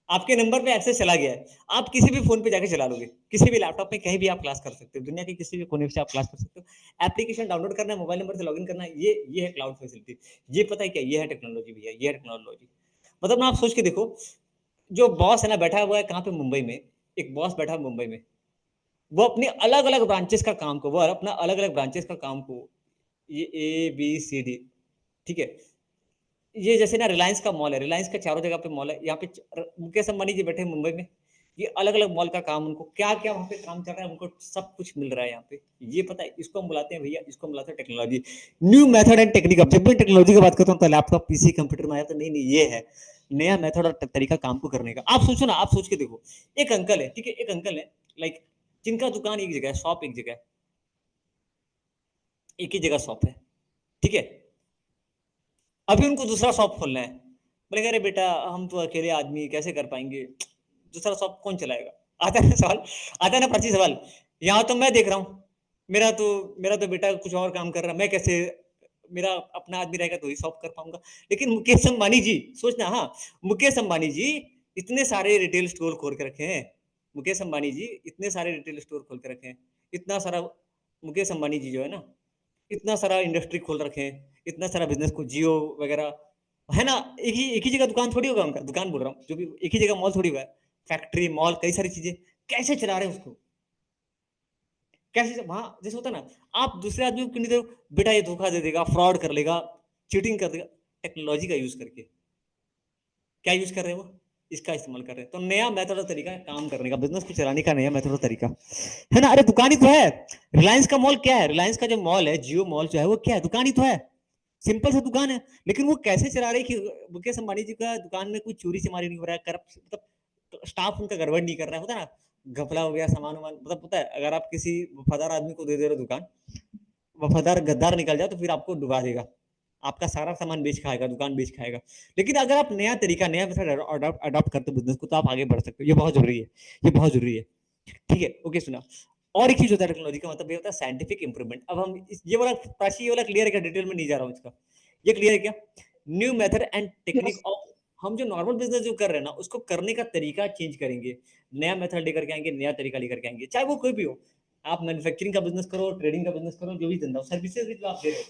आपके नंबर पे एक्सेस चला गया है, आप किसी भी फोन पे जाके चला लोगे, किसी भी लैपटॉप में कहीं भी आप क्लास कर सकते हो, दुनिया के किसी भी कोने से आप क्लास कर सकते हो, एप्लीकेशन डाउनलोड करना है, मोबाइल नंबर से लॉगिन करना है, ये है क्लाउड फैसिलिटी। ये पता है क्या, ये है टेक्नोलॉजी भैया, ये है टेक्नोलॉजी। मतलब ना आप सोच के देखो, जो बॉस है ना बैठा हुआ है कहाँ पे, मुंबई में, एक बॉस बैठा है मुंबई में, वो अपने अलग अलग ब्रांचेस का काम को, वो अपना अलग अलग ब्रांचेस का काम को, ये ABCD, ठीक है, ये जैसे ना रिलायंस का मॉल है, रिलायंस का चारों जगह पे मॉल है, यहाँ पे मुकेश अंबानी जी बैठे हैं मुंबई में, ये अलग अलग मॉल का काम, उनको क्या क्या वहाँ पे काम चल रहा है, उनको सब कुछ मिल रहा है यहाँ पे, ये पता है, इसको हम बुलाते हैं भैया, इसको हम बुलाते हैं technology, new method and technique. अब जब भी टेक्नोलॉजी की बात करता हूँ तो लैपटॉप, पीसी, कंप्यूटर में आया, तो नहीं नहीं, ये है नया मेथड और तरीका काम को करने का। आप सोचो ना, आप सोच के देखो, एक अंकल है, ठीक है, एक अंकल है, लाइक जिनका दुकान एक जगह है, शॉप एक जगह है, एक ही जगह शॉप है, ठीक है, अभी उनको दूसरा शॉप खोलना है, बोले अरे बेटा हम तो अकेले आदमी कैसे कर पाएंगे, दूसरा शॉप कौन चलाएगा, आता है ना सवाल, आता है ना पर्ची सवाल। यहाँ तो मैं देख रहा हूँ, मेरा तो मेरा तो बेटा कुछ और काम कर रहा है, मैं कैसे, मेरा अपना आदमी रहेगा तो ही शॉप कर पाऊंगा। लेकिन मुकेश अंबानी जी, सोचना, हाँ मुकेश अंबानी जी इतने सारे रिटेल स्टोर खोल के रखे हैं मुकेश अंबानी जी, इतने सारे रिटेल स्टोर खोल के रखे हैं, इतना सारा मुकेश अंबानी जी जो है ना, इतना सारा इंडस्ट्री खोल रखे हैं, इतना सारा बिजनेस को जियो वगैरह है ना, एक ही जगह दुकान थोड़ी होगा उनका, दुकान बोल रहा हूँ, जो भी एक ही जगह मॉल थोड़ी हुआ है, फैक्ट्री मॉल कई सारी चीजें, कैसे चला रहे हैं उसको, कैसे वहां जैसे होता है ना, आप दूसरे आदमी को क्यों नहीं दो, बेटा ये धोखा दे देगा, फ्रॉड कर लेगा, चीटिंग कर देगा, टेक्नोलॉजी का यूज करके, क्या यूज कर रहे हैं वो, इसका इस्तेमाल कर रहे हैं, तो नया मेथड और तरीका है काम करने का, बिजनेस को चलाने का नया मेथड और तरीका है ना। अरे दुकान ही तो है, रिलायंस का मॉल क्या है, रिलायंस का जो मॉल है, जियो मॉल जो है वो क्या है, दुकान ही तो है, सिंपल सा दुकान है, लेकिन वो कैसे चला रहे कि मुकेश अंबानी जी का दुकान में कोई चोरी चमारी नहीं हो रहा है, करप्ट मतलब स्टाफ उनका गड़बड़ नहीं कर रहा है, होता है ना, घपला हो गया, सामान वामान, मतलब पता है, अगर आप किसी वफादार आदमी को दे दे रहे हो दुकान, वफादार गद्दार निकल जाए तो फिर आपको डुबा देगा, आपका सारा सामान बेच खाएगा, दुकान बेच खाएगा। लेकिन अगर आप नया तरीका, नया मेथड अडॉप्ट करते हो बिजनेस को, तो आप आगे बढ़ सकते हो, ये बहुत जरूरी है, ये बहुत जरूरी है। ठीक है, ओके सुना। और एक चीज होता है टेक्नोलॉजी का मतलब ये होता है साइंटिफिक इंप्रूवमेंट। अब हम ये वाला प्राची, ये वाला क्लियर है क्या, डिटेल में नहीं जा रहा हूँ इसका, ये क्लियर है क्या, new method and technique Yes. Of, हम जो नॉर्मल बिजनेस जो कर रहे हैं ना, उसको करने का तरीका चेंज करेंगे, नया मेथड लेकर के आएंगे, नया तरीका लेकर के आएंगे, चाहे वो कोई भी हो, आप मैन्युफैक्चरिंग का बिजनेस करो, ट्रेडिंग का बिजनेस करो, जो भी धंधा हो, सर्विसेज भी जो आप दे रहे हो,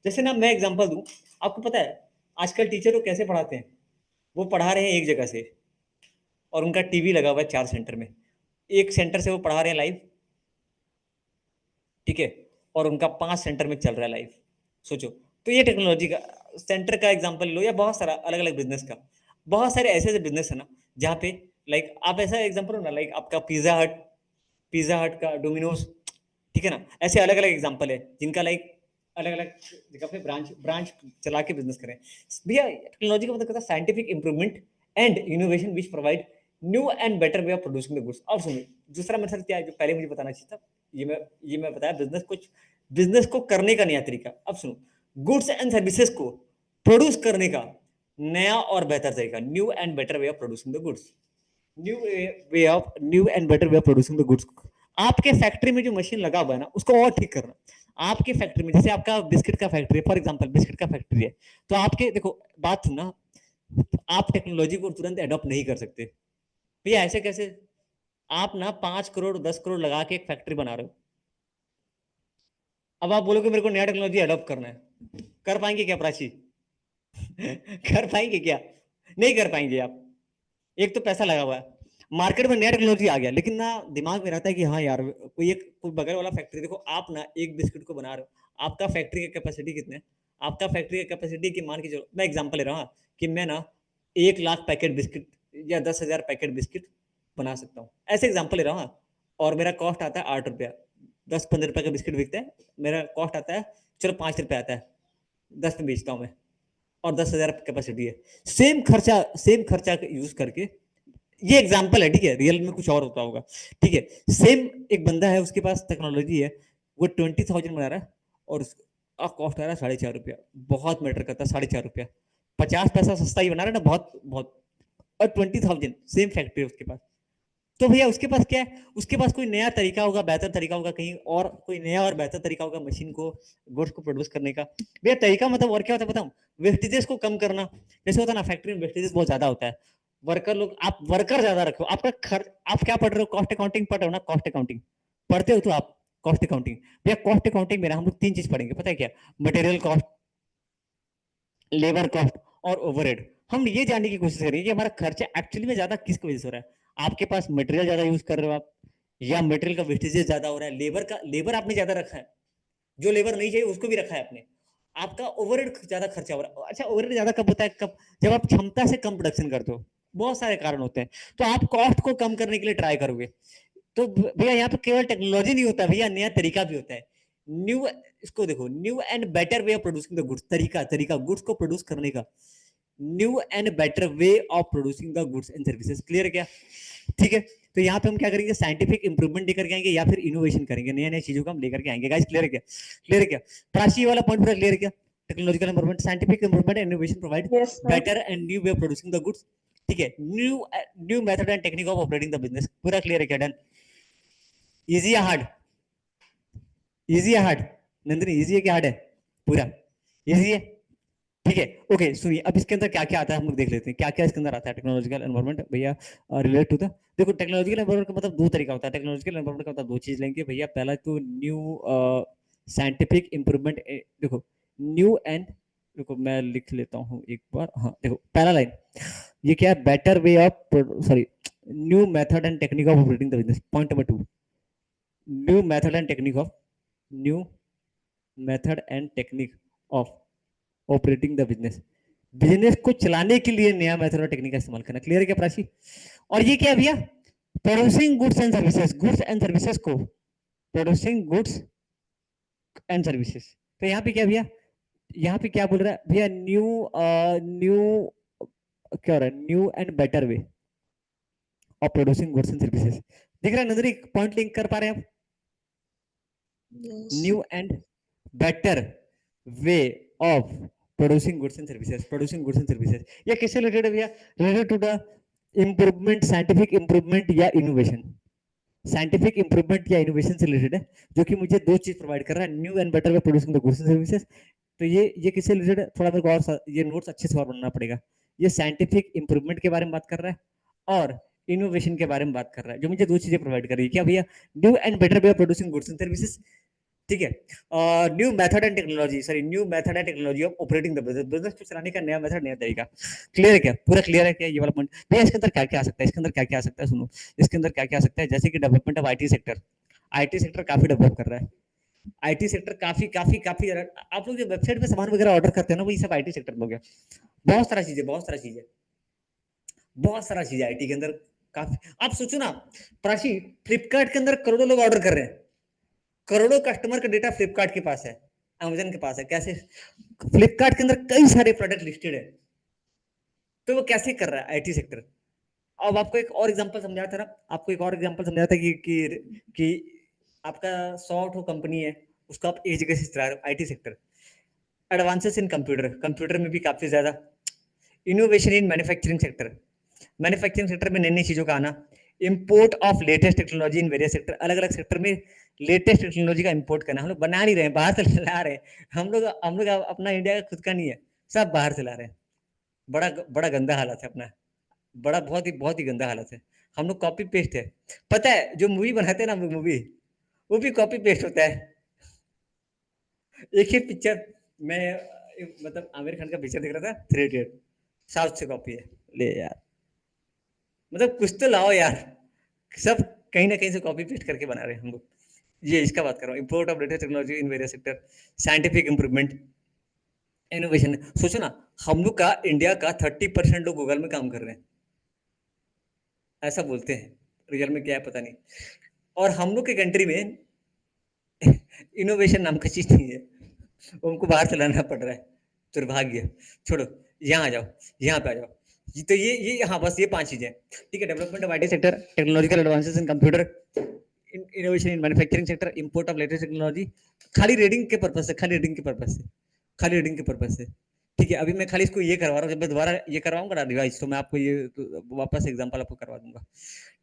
जैसे ना मैं एग्जांपल दूं, आपको पता है आजकल टीचर को कैसे पढ़ाते हैं, वो पढ़ा रहे हैं एक जगह से, और उनका टीवी लगा हुआ है 4 सेंटर में, एक सेंटर से वो पढ़ा रहे हैं लाइव, ठीक है, और उनका 5 सेंटर में चल रहा है लाइव, सोचो। तो ये टेक्नोलॉजी का सेंटर का एग्जांपल लो, या बहुत सारा अलग अलग बिजनेस का, बहुत सारे ऐसे ऐसे बिजनेस है ना, जहाँ पे लाइक आप ऐसा एग्जांपल हो ना, लाइक आपका पिज्जा हट का, डोमिनोज, ठीक है ना, ऐसे अलग अलग एग्जांपल है जिनका लाइक अलग अलग जगह पे ब्रांच ब्रांच चला के बिजनेस करें। भैया टेक्नोलॉजी का मतलब कहता है scientific improvement and innovation which provide new and better way of producing the goods. और सुनिए दूसरा मेथड क्या है जो पहले मुझे बताना चाहिए था, ये मैं बताया, बिजनेस को करने का नया तरीका। अब सुनो, गुड्स एंड सर्विसेज को प्रोड्यूस करने का नया और बेहतर तरीका, new and better way of producing the goods, new and better way of producing the goods. आपके फैक्ट्री में जो मशीन लगा हुआ है ना, उसको और ठीक करना। आपके फैक्ट्री में, जैसे आपका बिस्किट का फैक्ट्री है, फॉर एग्जांपल बिस्किट का फैक्ट्री है, तो आपके देखो बात सुनना, आप टेक्नोलॉजी को तुरंत अडॉप्ट नहीं कर सकते भैया, ऐसे कैसे, आप ना 5 करोड़ 10 करोड़ लगा के एक फैक्ट्री बना रहे हो, अब आप बोलोगे मेरे को नया टेक्नोलॉजी अडॉप्ट करना है, कर पाएंगे क्या प्राची? कर पाएंगे क्या? नहीं कर पाएंगे आप। एक तो पैसा लगा हुआ है, मार्केट में नया टेक्नोलॉजी आ गया, लेकिन ना दिमाग में रहता है कि हाँ यार कोई बगल वाला फैक्ट्री, देखो आप ना एक बिस्किट को बना रहे हो, आपका फैक्ट्री का कैपेसिटी कितने है, आपका फैक्ट्री का कैपेसिटी की मान के चलो, मैं एग्जांपल ले रहा हूँ कि मैं ना 1 लाख पैकेट बिस्किट या 10,000 पैकेट बिस्किट बना सकता हूँ, ऐसे एग्जाम्पल ले रहा हूँ, और मेरा कॉस्ट आता है 8 रुपया, 10-15 रुपए का बिस्किट बिकता है, मेरा कॉस्ट आता है चलो 5 रुपये आता है, 10 में बेचता हूँ मैं, और 10,000 कैपेसिटी है, सेम खर्चा यूज करके, ये एग्जाम्पल है, ठीक है, रियल में कुछ और होता होगा, ठीक है, सेम एक बंदा है उसके पास टेक्नोलॉजी है, वो 20,000 बना रहा है, और उसका कॉस्ट आ रहा है 4.5 रुपया, बहुत मैटर करता है 4.5 रुपया, 50 पैसा सस्ता ही बना रहा है ना, बहुत बहुत, और 20,000 सेम फैक्ट्री है उसके पास, तो भैया उसके पास क्या है, उसके पास कोई नया तरीका होगा, बेहतर तरीका होगा, कहीं और कोई नया और बेहतर तरीका होगा मशीन को, गुड्स को प्रोड्यूस करने का। भैया तरीका मतलब और क्या होता है बताऊं, वेस्टेजेस को कम करना, जैसे होता है ना फैक्ट्री में वेस्टेजेस बहुत ज्यादा होता है, वर्कर लोग, आप वर्कर ज्यादा रखो, आपका खर्च, आप क्या पढ़ रहे हो, कॉस्ट अकाउंटिंग पढ़ रहे हो ना, कॉस्ट अकाउंटिंग पढ़ते हो तो आप, कॉस्ट अकाउंटिंग, भैया कॉस्ट अकाउंटिंग में ना हम लोग 3 चीज पढ़ेंगे, पता है क्या, मटेरियल कॉस्ट, लेबर कॉस्ट और ओवरहेड। हम ये जानने की कोशिश करेंगे कि हमारा खर्चा एक्चुअली में ज्यादा किस वजह से हो रहा है, आपके पास मटेरियल ज्यादा यूज कर रहे हो आप, या मटेरियल का वेस्टेजेस ज्यादा हो रहा है, लेबर आपने ज्यादा रखा है, जो लेबर नहीं चाहिए उसको भी रखा है आपने, आपका ओवरहेड ज्यादा खर्चा हो रहा है। अच्छा ओवरहेड ज्यादा कब होता है, कब, जब आप क्षमता से कम प्रोडक्शन करते हो, बहुत सारे कारण होते हैं, तो आप कॉस्ट को कम करने के लिए ट्राई करोगे, तो भैया यहाँ पे केवल टेक्नोलॉजी नहीं होता भैया, नया तरीका भी होता है, न्यू, इसको देखो, new and better way of producing the goods, तरीका तरीका गुड्स को प्रोड्यूस करने का, new and better way of producing the goods and services, clear है क्या? ठीक है, तो यहाँ पे हम क्या करेंगे, साइंटिफिक इंप्रूवमेंट लेकर के आएंगे, या फिर इनोवेशन करेंगे, नए नए चीजों को हम लेकर के आएंगे, गाइस क्लियर है क्या? क्लियर है क्या? प्राची वाला पॉइंट पूरा क्लियर है क्या? Technological improvement, scientific improvement and innovation provide Yes, sir. Better and new way of producing the goods, ठीक है, new method and technique of operating the business, पूरा क्लियर है क्या? डन? इजी या हार्ड? इजी या हार्ड? नंदिनी इजी है क्या हार्ड है? पूरा इजी है, ठीक है। ओके सुनिए, अब इसके अंदर क्या क्या आता है हम लोग देख लेते हैं, क्या क्या इसके अंदर आता है। टेक्नोलॉजिकल एनवायरनमेंट भैया रिलेट टू द, देखो टेक्नोलॉजिकल एनवायरनमेंट का मतलब दो तरीका होता है। टेक्नोलॉजिकल एनवायरनमेंट का मतलब दो चीज लेंगे भैया। पहला तो न्यू साइंटिफिक इंप्रूवमेंट, देखो न्यू एंड, देखो मैं लिख लेता हूँ एक बार, हाँ देखो पहला लाइन ये क्या है, better way of, sorry, new method and technique of operating the business. Point number two, new method and technique of, new method and technique of operating the business. Business को चलाने के लिए नया मेथड और टेक्निक का इस्तेमाल करना। क्लियर है क्या प्राची? और ये क्या है भैया, producing goods and services, goods and services को, प्रोड्यूसिंग गुड्स एंड सर्विसेज। तो यहाँ पे क्या भैया, यहाँ पे क्या बोल रहा है भैया, न्यू न्यू क्या हो रहा है, new and better way of producing goods and services. दिख रहा है नजर, एक पॉइंट लिंक कर पा रहे हैं आप, Yes. New and better way of producing goods and services, producing goods and services. ये किससे रिलेटेड है भैया, related to the improvement, scientific improvement या इनोवेशन। साइंटिफिक इंप्रूवमेंट या इनोवेशन से रिलेटेड है, जो कि मुझे दो चीज प्रोवाइड कर रहा है, new and better way producing the goods and services. तो ये किससे रिलेटेड है, थोड़ा मेरे को और ये नोट्स अच्छे से और बनना पड़ेगा। ये साइंटिफिक इंप्रूवमेंट के बारे में बात कर रहा है और इनोवेशन के बारे में बात कर रहा है, जो मुझे दो चीजें प्रोवाइड कर रही है। क्या भैया, new and better way of producing goods and services, ठीक है। New method and technology, sorry new method and technology of operating the business, business को चलाने का नया मेथड, नया तरीका। क्लियर है क्या, पूरा क्लियर है क्या ये वाला पॉइंट भैया? इसके अंदर क्या क्या आ सकता है, इसके अंदर क्या क्या आ सकता है, सुनो इसके अंदर क्या क्या आ सकता है। जैसे कि development of IT sector, IT sector काफी डेवलप कर रहा है। आईटी सेक्टर काफी काफी काफी, आप लोग जो वेबसाइट पे सामान वगैरह ऑर्डर करते हैं ना, वही सब आईटी सेक्टर में हो गया। बहुत सारा चीजें, बहुत सारा चीजें, बहुत सारा चीजें आईटी के अंदर। काफी, आप सोचो ना प्राची, फ्लिपकार्ट के अंदर करोड़ों लोग ऑर्डर कर रहे हैं, करोड़ों कस्टमर का डेटा फ्लिपकार्ट के पास है, अमेजन के पास है। कैसे, फ्लिपकार्ट के अंदर कई सारे प्रोडक्ट लिस्टेड है, तो वो कैसे कर रहा है आईटी सेक्टर। अब आपको एक और एग्जांपल समझाया था ना, आपको एक और एग्जांपल समझाया था कि आपका सॉफ्ट कंपनी है, उसको आप एक जगह से चला रहे हो, IT sector. Advances in computer, computer में भी काफी ज्यादा innovation in manufacturing sector, manufacturing sector में नई नई चीजों का आना, import of latest technology in various sector, अलग अलग सेक्टर में लेटेस्ट टेक्नोलॉजी का इंपोर्ट करना। हम लोग बना नहीं रहे हैं, बाहर से ला रहे हैं। हम लोग अपना इंडिया का खुद का नहीं है, सब बाहर से ला रहे हैं। बड़ा बड़ा गंदा हालत है अपना, बड़ा बहुत ही गंदा हालत है। हम लोग कॉपी पेस्ट है। पता है जो मूवी बनाते हैं ना, मूवी वो भी कॉपी पेस्ट होता है। एक ही पिक्चर, मैं मतलब आमिर खान का पिक्चर देख रहा था, थ्री इडियट, साउथ से कॉपी है। ले यार, मतलब कुछ तो लाओ यार, सब कहीं ना कहीं से कॉपी पेस्ट करके बना रहे हैं हम लोग। ये इसका बात कर रहा हूँ, import of latest technology in various sector, scientific improvement, innovation. सोचो ना, हम लोग का इंडिया का 30% लोग गूगल में काम कर रहे हैं, ऐसा बोलते हैं, रियल में क्या है पता नहीं। और हम लोग के कंट्री में इनोवेशन नाम का चीज नहीं है, वो हमको बाहर से लाना पड़ रहा है। दुर्भाग्य। छोड़ो, यहाँ आ जाओ, यहाँ पे आ जाओ। तो ये हाँ, बस ये पांच चीजें, ठीक है। Development of IT sector, technological advances in computer, innovation in manufacturing sector, import of latest technology. खाली रीडिंग के पर्पज से, खाली रीडिंग के पर्पज से, खाली रीडिंग के पर्पज से, ठीक है। अभी मैं खाली इसको ये करवा रहा हूँ, जब मैं दोबारा ये करवाऊंगा ना रिवाइज, तो मैं आपको ये तो वापस एग्जांपल आपको करवा दूंगा,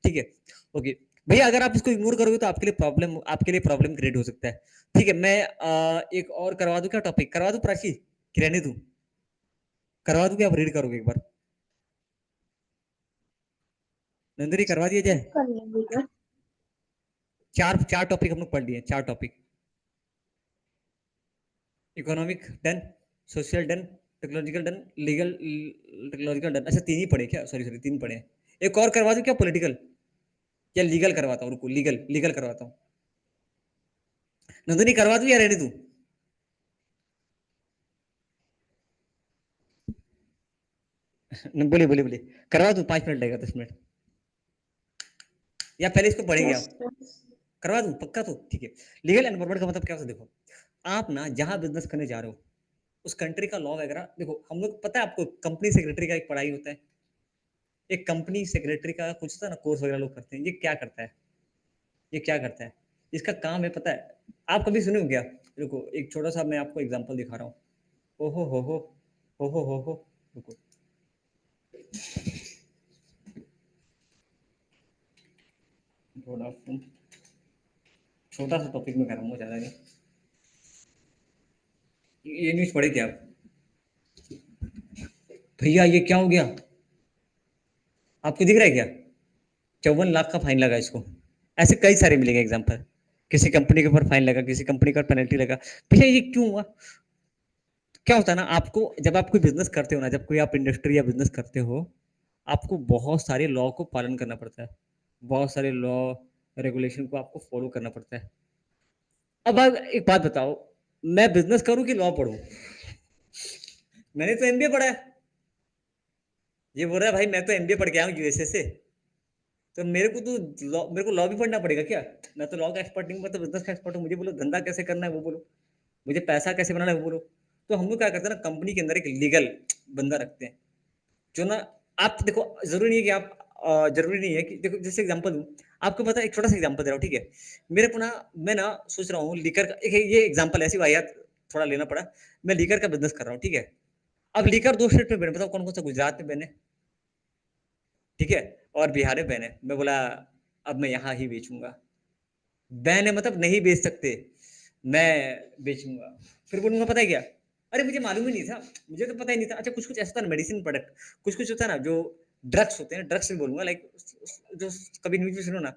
ठीक है। ओके भैया, अगर आप इसको इग्नोर करोगे तो आपके लिए प्रॉब्लम क्रिएट हो सकता है। ठीक है, मैं एक और करवा दूं क्या, टॉपिक करवा दूं प्राची, कि रहने दूं, करवा दूं क्या, आप रीड करोगे एक बार, नंदरी करवा दिया जाए। कर लेंगे क्या? चार चार टॉपिक हम लोग पढ़ लिए, चार topic, economic done, social done, technological done, legal, technological done. अच्छा तीन ही पढ़े क्या, सॉरी सॉरी तीन पढ़े। एक और करवा दूं क्या, पॉलिटिकल या लीगल करवाता हूँ, रुको लीगल लीगल करवाता हूँ। नंदनी करवा दूं या रहने दूं? बोलिए बोलिए बोलिए, करवा दूं, 5 मिनट लगेगा, 10 मिनट, या पहले इसको पढ़ेंगे यस। आप? करवा दूं पक्का, तो ठीक है। लीगल एनवायरमेंट का मतलब क्या होता है, देखो आप ना जहां बिजनेस करने जा रहे हो, उस कंट्री का लॉ वगैरह देखो। हम लोग पता है आपको, कंपनी सेक्रेटरी का एक पढ़ाई होता है, एक कंपनी सेक्रेटरी का कुछ होता है ना, कोर्स वगैरह लोग करते हैं। ये क्या करता है, ये क्या करता है, इसका काम है पता है, आप कभी सुने हो क्या? देखो एक छोटा सा मैं आपको एग्जांपल दिखा रहा हूँ। ओहो हो, रुको, थोड़ा छोटा सा टॉपिक में कर रहा हूँ, ज्यादा नहीं। ये न्यूज पढ़े क्या आप? भैया ये क्या हो गया, आपको दिख रहा है क्या, 54 लाख का फाइन लगा इसको। ऐसे कई सारे मिलेंगे एग्जाम्पल, किसी कंपनी के ऊपर फाइन लगा, किसी कंपनी का पेनल्टी लगा। भैया ये क्यों हुआ। क्या होता है ना, आपको जब आप कोई बिजनेस करते हो ना, जब कोई आप इंडस्ट्री या बिजनेस करते हो, आपको बहुत सारे लॉ को पालन करना पड़ता है, बहुत सारे लॉ रेगुलेशन को आपको फॉलो करना पड़ता है। अब आप एक बात बताओ, मैं बिजनेस करूं कि लॉ पढ़ूं। मैंने तो एमबीए पढ़ा है, ये बोल रहा है भाई मैं तो एमबीए पढ़ के आया हूँ यूएसए से, तो मेरे को लॉ भी पढ़ना पड़ेगा क्या। मैं तो लॉ का एक्सपर्ट नहीं, मैं तो बिजनेस का एक्सपर्ट हूँ, मुझे बोलो धंधा कैसे करना है वो बोलो, मुझे पैसा कैसे बनाना है वो बोलो। तो हम लोग क्या करते हैं ना, कंपनी के अंदर एक लीगल बंदा रखते हैं, जो ना, आप देखो जरूरी नहीं है कि आप जरूरी नहीं है कि, देखो जैसे एग्जांपल दूं, आपको पता है, एक छोटा सा एग्जांपल दे रहा हूँ, ठीक है। मेरे को ना, मैं ना सोच रहा हूँ लीकर का, ये एग्जांपल ऐसी वाहियात थोड़ा लेना पड़ा। मैं लीकर का बिजनेस कर रहा हूँ, ठीक है। अब लीकर 2 स्टेट में बैन, बताओ कौन कौन सा। गुजरात में बैन है, ठीक है, और बिहार में बैन है। मैं बोला अब मैं यहाँ ही बेचूंगा, बैन है मतलब नहीं बेच सकते, मैं बेचूंगा। फिर बोलूंगा पता है क्या, अरे मुझे मालूम ही नहीं था, मुझे तो पता ही नहीं था। अच्छा कुछ कुछ ऐसा था ना, मेडिसिन प्रोडक्ट, कुछ कुछ होता है ना जो ड्रग्स होते हैं, ड्रग्स भी बोलूंगा, लाइक जो कभी न्यूज में सुनो ना,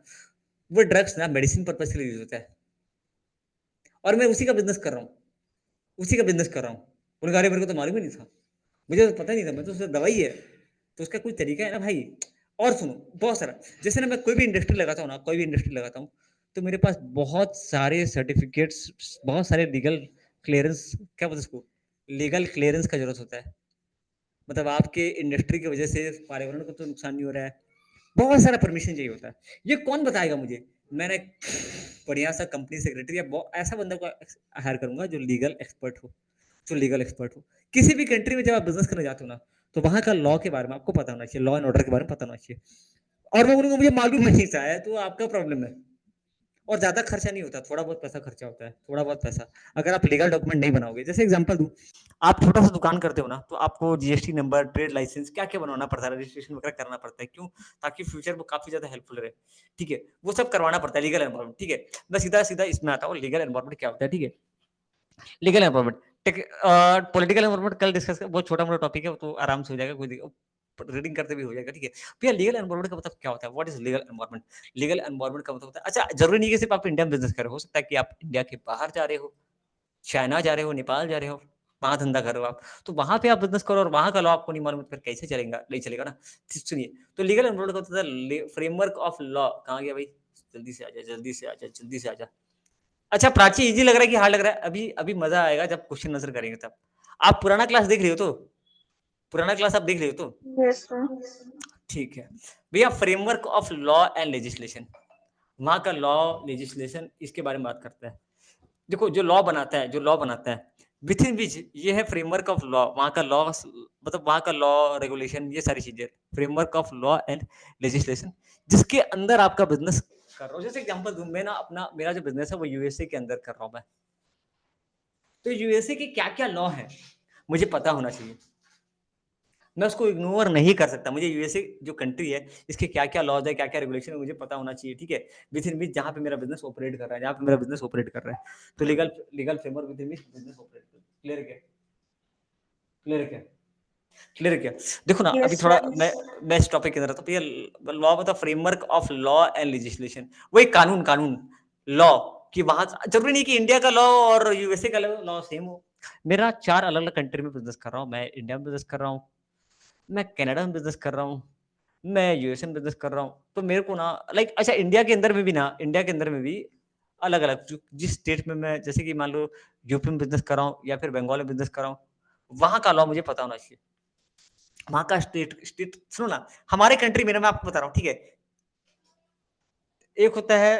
वो ड्रग्स ना मेडिसिन पर्पज के लिए यूज होता है, और मैं उसी का बिजनेस कर रहा हूँ, उसी का बिजनेस कर रहा हूँ। बोले अरे मेरे को तो मालूम ही नहीं था, मुझे तो पता नहीं था, मैं तो दवाई है, तो उसका कोई तरीका है ना भाई। और सुनो, बहुत सारा, जैसे ना मैं कोई भी इंडस्ट्री लगाता हूँ ना, कोई भी इंडस्ट्री लगाता हूँ, तो मेरे पास बहुत सारे सर्टिफिकेट्स, बहुत सारे लीगल क्लियरेंस, क्या बोलते हैं उसको, लीगल क्लियरेंस का जरूरत होता है। मतलब आपके इंडस्ट्री की वजह से पर्यावरण को तो नुकसान नहीं हो रहा है, बहुत सारा परमिशन चाहिए होता है। ये कौन बताएगा मुझे। मैंने एक बढ़िया सा कंपनी सेक्रेटरी या ऐसा बंदा को हायर करूंगा जो लीगल एक्सपर्ट हो, जो लीगल एक्सपर्ट हो। किसी भी कंट्री में जब आप बिजनेस करने जाते हो ना, तो वहां का लॉ के बारे में आपको पता होना चाहिए, लॉ एंड ऑर्डर के बारे में पता होना चाहिए। और मैं बोलूंगा मुझे मालूम नहीं था, है तो आपका प्रॉब्लम है। और ज्यादा खर्चा नहीं होता, थोड़ा बहुत पैसा खर्चा होता है, थोड़ा बहुत पैसा। अगर आप लीगल डॉक्यूमेंट नहीं बनाओगे, जैसे एग्जांपल दूं, आप छोटा सा दुकान करते हो ना, तो आपको जीएसटी नंबर, ट्रेड लाइसेंस, क्या क्या बनवाना पड़ता है, रजिस्ट्रेशन वगैरह करना पड़ता है, क्यों, ताकि फ्यूचर में काफी ज्यादा हेल्पफुल रहे, ठीक है। वो सब करवाना पड़ता है, लीगल एनवायरमेंट, ठीक है। मैं सीधा सीधा इसमें आता हूँ, लीगल एनवायरमेंट क्या होता है, ठीक है। लीगल एनवायरमेंट, पॉलिटिकल एनवायरमेंट कल डिस्कस कर, बहुत छोटा मोटा टॉपिक है, तो आराम से हो जाएगा, कोई रीडिंग करते भी हो जाएगा, ठीक है। भैया लीगल एनवायरमेंट का मतलब क्या होता है, what is legal environment. Legal environment का मतलब होता है, अच्छा जरूरी नहीं है कि सिर्फ आप इंडिया में बिजनेस कर रहे हो सकता है कि आप इंडिया के बाहर जा रहे हो, चाइना जा रहे हो, नेपाल जा रहे हो, वहां धंधा कर रहे हो आप, तो वहां पे आप बिजनेस करो और वहां का लॉ आपको नहीं मालूम, तो फिर कैसे चलेगा, नहीं चलेगा ना। सुनिए, तो लीगल एनवायरमेंट का होता है फ्रेमवर्क ऑफ लॉ। कहाँ गया भाई, जल्दी से आजा, जल्दी से आजा, जल्दी से आजा। अच्छा प्राची, इजी लग रहा है कि हार्ड लग रहा है, अभी अभी मजा आएगा जब क्वेश्चन आंसर करेंगे तब। आप पुराना क्लास देख रहे हो तो, पुराना क्लास आप देख रहे हो तो, Yes, sir. ठीक है। भैया framework of law and legislation, वहां का लॉ लेजिस्लेशन इसके बारे में बात करता है। देखो जो लॉ बनाता है, जो लॉ बनाता है विथ इन विच, ये है फ्रेमवर्क ऑफ लॉ, वहां का लॉ, मतलब वहां का लॉ रेगुलेशन, ये सारी चीजें, framework of law and legislation, जिसके अंदर आपका बिजनेस कर रहा हूँ। जैसे एग्जांपल दूं, मैं ना अपना, मेरा जो बिजनेस है वो यूएसए के अंदर कर रहा हूँ मैं, तो यूएसए के क्या क्या लॉ है मुझे पता होना चाहिए, मैं उसको इग्नोर नहीं कर सकता। मुझे यूएसए जो कंट्री है, इसके क्या क्या लॉज है, क्या क्या रेगुलेशन है, मुझे पता होना चाहिए, ठीक है। विद इन बीच जहाँ पे मेरा बिजनेस ऑपरेट कर रहा है, जहाँ पे मेरा बिजनेस ऑपरेट कर रहा है, तो legal legal framework with in beach business operate. Clear क्या, क्लियर क्या, क्लियर क्या। देखो ना, अभी Yes, थोड़ा sir. मैं इस टॉपिक के अंदर था, तो ये लॉ मतलब framework of law and legislation, वही कानून, कानून लॉ, कि वहां जरूरी नहीं कि इंडिया का लॉ और यूएसए का लॉ सेम हो। मेरा 4 अलग अलग कंट्री में बिजनेस कर रहा हूँ, मैं इंडिया में बिजनेस कर रहा हूँ, मैं कनाडा में बिजनेस कर रहा हूँ, मैं यूएसए में बिजनेस कर रहा हूँ। तो मेरे को ना, लाइक अच्छा इंडिया के अंदर में भी ना, इंडिया के अंदर में भी अलग अलग, जिस स्टेट में मैं, जैसे कि मान लो यूपी में बिजनेस कर रहा हूँ या फिर बंगाल में बिजनेस कर रहा हूँ, वहां का लॉ मुझे पता होना चाहिए। वहां का स्टेट स्टेट सुनो ना, हमारे कंट्री में ना, मैं आपको बता रहा हूँ, ठीक है। एक होता है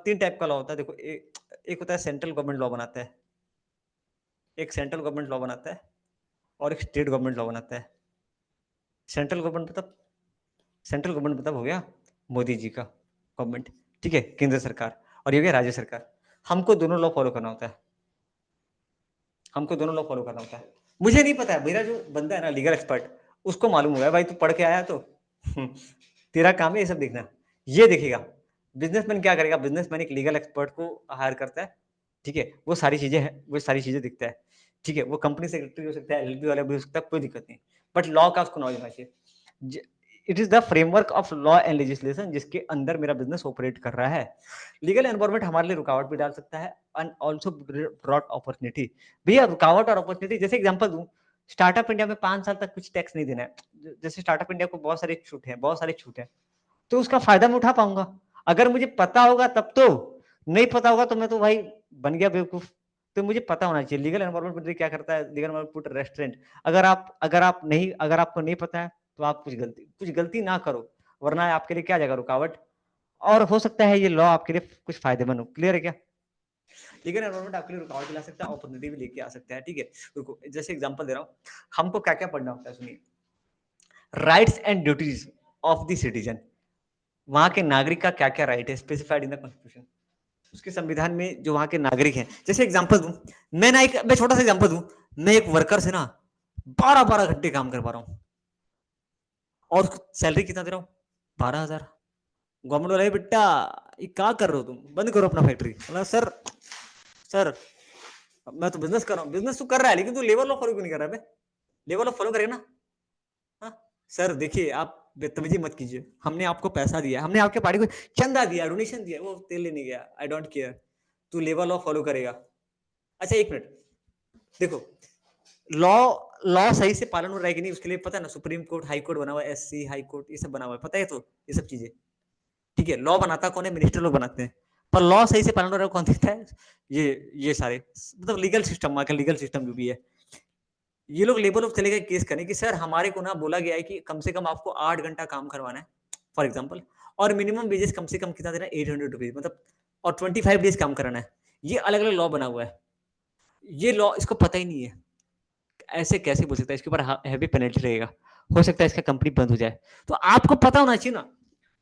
3 टाइप का लॉ होता है, देखो एक होता है सेंट्रल गवर्नमेंट लॉ बनाता है, एक सेंट्रल गवर्नमेंट लॉ बनाता है, और एक स्टेट गवर्नमेंट लॉ बनाता है। सेंट्रल गवर्नमेंट मतलब, सेंट्रल गवर्नमेंट मतलब हो गया मोदी जी का गवर्नमेंट, ठीक है, केंद्र सरकार, और ये हो गया राज्य सरकार। हमको दोनों लॉ फॉलो करना होता है, हमको दोनों लॉ फॉलो करना होता है। मुझे नहीं पता है, मेरा जो बंदा है ना लीगल एक्सपर्ट, उसको मालूम होगा भाई तू पढ़ के आया तो तेरा काम है ये सब देखना, ये देखेगा। बिजनेसमैन क्या करेगा, बिजनेसमैन एक लीगल एक्सपर्ट को हायर करता है, ठीक है, वो सारी चीजें हैं, वो सारी चीजें दिखता है, ठीक है। वो कंपनी सेक्रेटरी हो सकता है, एलएलपी वाला भी हो सकता है, कोई दिक्कत नहीं। बट लॉ का उसको नॉलेज होना चाहिए। It is the framework of law and legislation जिसके अंदर मेरा बिजनेस ऑपरेट कर रहा है। लीगल एनवायरमेंट हमारे लिए रुकावट भी डाल सकता है एंड ऑल्सो ब्रॉट अपॉर्चुनिटी। भैया रुकावट और अपॉर्चुनिटी, जैसे एग्जांपल दूं, स्टार्टअप इंडिया में 5 साल तक कुछ टैक्स नहीं देना है। जैसे स्टार्टअप इंडिया को बहुत सारी छूट है, बहुत सारी छूट है, तो उसका फायदा मैं उठा पाऊंगा अगर मुझे पता होगा तब तो। नहीं पता होगा तो मैं तो भाई बन गया बेवकूफ। तो मुझे पता होना चाहिए लीगल एनवायरमेंट क्या करता है। लीगल एनवायरमेंट पुट रेस्टोरेंट, अगर आपको नहीं पता है तो आप कुछ गलती ना करो, वरना आपके लिए क्या जाएगा, रुकावट। और हो सकता है ये लॉ आपके लिए कुछ फायदेमंद हो। क्लियर है क्या? लीगल एनवायरमेंट आपके लिए रुकावट ला सकता है, अपॉर्चुनिटी भी लेके आ सकता है। ठीक है, रुको जैसे एग्जांपल दे रहा हूँ, हमको क्या क्या पढ़ना होता है, सुनिए। Rights and duties of the citizen, वहां के नागरिक का क्या क्या राइट है स्पेसिफाइड इन द कॉन्स्टिट्यूशन, उसके संविधान में जो वहां के नागरिक हैं। जैसे एग्जांपल दूं, मैं छोटा सा एग्जांपल दूं, मैं एक वर्कर से ना 12-12 घंटे काम करवा रहा हूं और सैलरी कितना दे रहा हूँ, 12,000। गवर्नमेंट वाला, बेटा ये क्या कर रहे हो तुम, बंद करो अपना फैक्ट्री। मतलब सर, सर मैं तो बिजनेस कर रहा हूँ। बिजनेस तो कर रहा है लेकिन तू लेबर लॉ फॉलो क्यों नहीं कर रहा है? लेबर लॉ फॉलो करेगा ना। हाँ? सर देखिए आप बदतमीजी मत कीजिए, हमने आपको पैसा दिया, हमने आपके पार्टी को चंदा दिया, डोनेशन दिया, वो तेल लेने गया, आई डोंट केयर, तू लेबर लॉ फॉलो करेगा। अच्छा एक मिनट देखो, लॉ लॉ सही से पालन हो रहा है कि नहीं, उसके लिए पता है ना, सुप्रीम कोर्ट, हाई कोर्ट बना हुआ है, एससी हाई कोर्ट, ये सब बना हुआ है, पता है। तो ये सब चीजें ठीक है, लॉ बनाता कौन है, मिनिस्टर लोग बनाते हैं। पर लॉ सही से पालन हो रहा है कौन देखता है? ये सारे मतलब लीगल सिस्टम, वहां का लीगल सिस्टम जो भी है, ये लोग लेबर ऑफ चले गए केस करने कि सर हमारे को ना बोला गया है कि कम से कम आपको 8 घंटा काम करवाना है फॉर एग्जाम्पल, और मिनिमम वेजेस कम से कम कितना देना है, 800 रुपीज, मतलब और 25 डेज काम कराना है। ये अलग अलग लॉ बना हुआ है। ये लॉ इसको पता ही नहीं है, ऐसे कैसे बोल सकता है, इसके ऊपर हैवी पेनल्टी रहेगा, हो सकता है इसका कंपनी बंद हो जाए। तो आपको पता होना चाहिए ना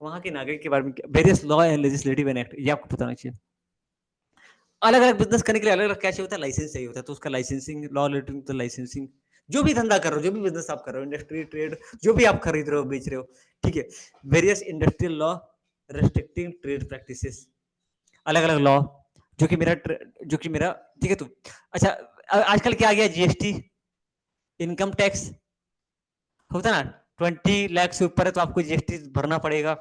वहां के नागरिक के बारे में, various law and legislative and act, ये आपको पता होना चाहिए। अलग अलग बिजनेस करने के लिए अलग अलग क्या चाहिए होता है, लाइसेंस चाहिए होता है। तो उसका licensing, law related to licensing, जो भी धंधा कर रहे हो, जो भी बिजनेस आप कर रहे हो, इंडस्ट्री ट्रेड, जो भी आप खरीद रहे हो बेच रहे हो, ठीक है। Various industrial law restricting trade practices, अलग अलग लॉ जो कि मेरा ठीक है। तो अच्छा आजकल क्या आ गया, जीएसटी, इनकम टैक्स होता है ना, 20 लाख से ऊपर है तो आपको जीएसटी भरना पड़ेगा।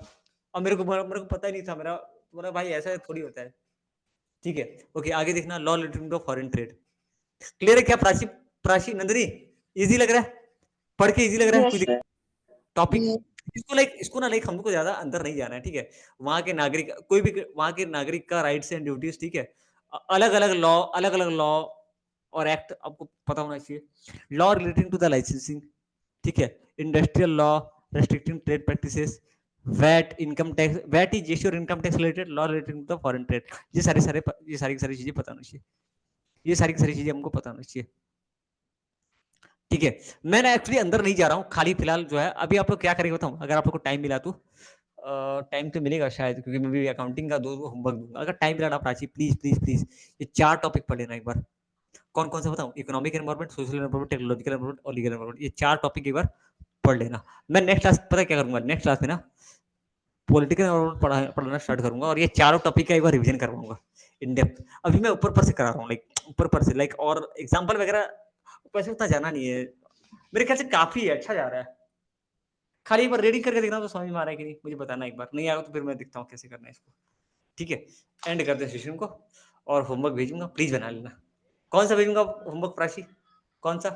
और मेरे को पता ही नहीं था, मेरा भाई ऐसा थोड़ी होता है। ठीक है, ओके आगे देखना, law related to foreign trade. Clear है क्या प्राची? प्राची नंदनी, इजी लग रहा है, पढ़ के इजी लग रहा है यस कोई सर। टॉपिक? इसको ना लाइक हमको ज्यादा अंदर नहीं जाना है, ठीक है। वहां के नागरिक, कोई भी वहां के नागरिक का राइट्स एंड ड्यूटीज, ठीक है, अलग अलग लॉ और एक्ट आपको पता होना चाहिए। Law relating to the licensing, ठीक है, industrial law restricting trade practices, VAT, income tax, VAT is GST और income tax related, law relating to the foreign trade. ये सारी की सारी चीजें पता होनी चाहिए, ये सारी की सारी चीजें हमको पता होनी चाहिए। ठीक है, मैं ना एक्चुअली अंदर नहीं जा रहा हूँ, खाली फिलहाल जो है अभी आप लोग क्या करेंगे बताऊँ, अगर आप लोग को टाइम मिला तो, टाइम तो मिलेगा शायद क्योंकि मैं भी अकाउंटिंग का 2 होमवर्क दूंगा। अगर टाइम मिला ना प्राची, प्लीज प्लीज प्लीज ये 4 टॉपिक पढ़ लेना एक बार। कौन कौन सा बताऊँ, economic environment, social environment, technological environment और लीगल एनवायरमेंट, ये 4 टॉपिक एक बार पढ़ लेना। मैं नेक्स्ट क्लास पता क्या करूंगा, नेक्स्ट क्लास में ना पॉलिटिकल एनवायरमेंट पढ़ाना स्टार्ट करूंगा और ये 4 टॉपिक का एक बार रिविजन करवाऊंगा इन डेप्थ। अभी मैं ऊपर पर से करा रहा हूँ, लाइक ऊपर पर से, लाइक और एग्जाम्पल वगैरह वैसे उतना जाना नहीं है, मेरे ख्याल से काफी है, अच्छा जा रहा है। खाली एक बार रीडिंग करके देखना तो समझ में आ रहा है कि नहीं, मुझे बताना एक बार, नहीं आया तो फिर मैं देखता हूँ कैसे करना है इसको। ठीक है, एंड कर दे सेशन को और होमवर्क भेजूंगा, प्लीज बना लेना। कौन सा भेजूंगा होमवर्क प्राची, कौन सा?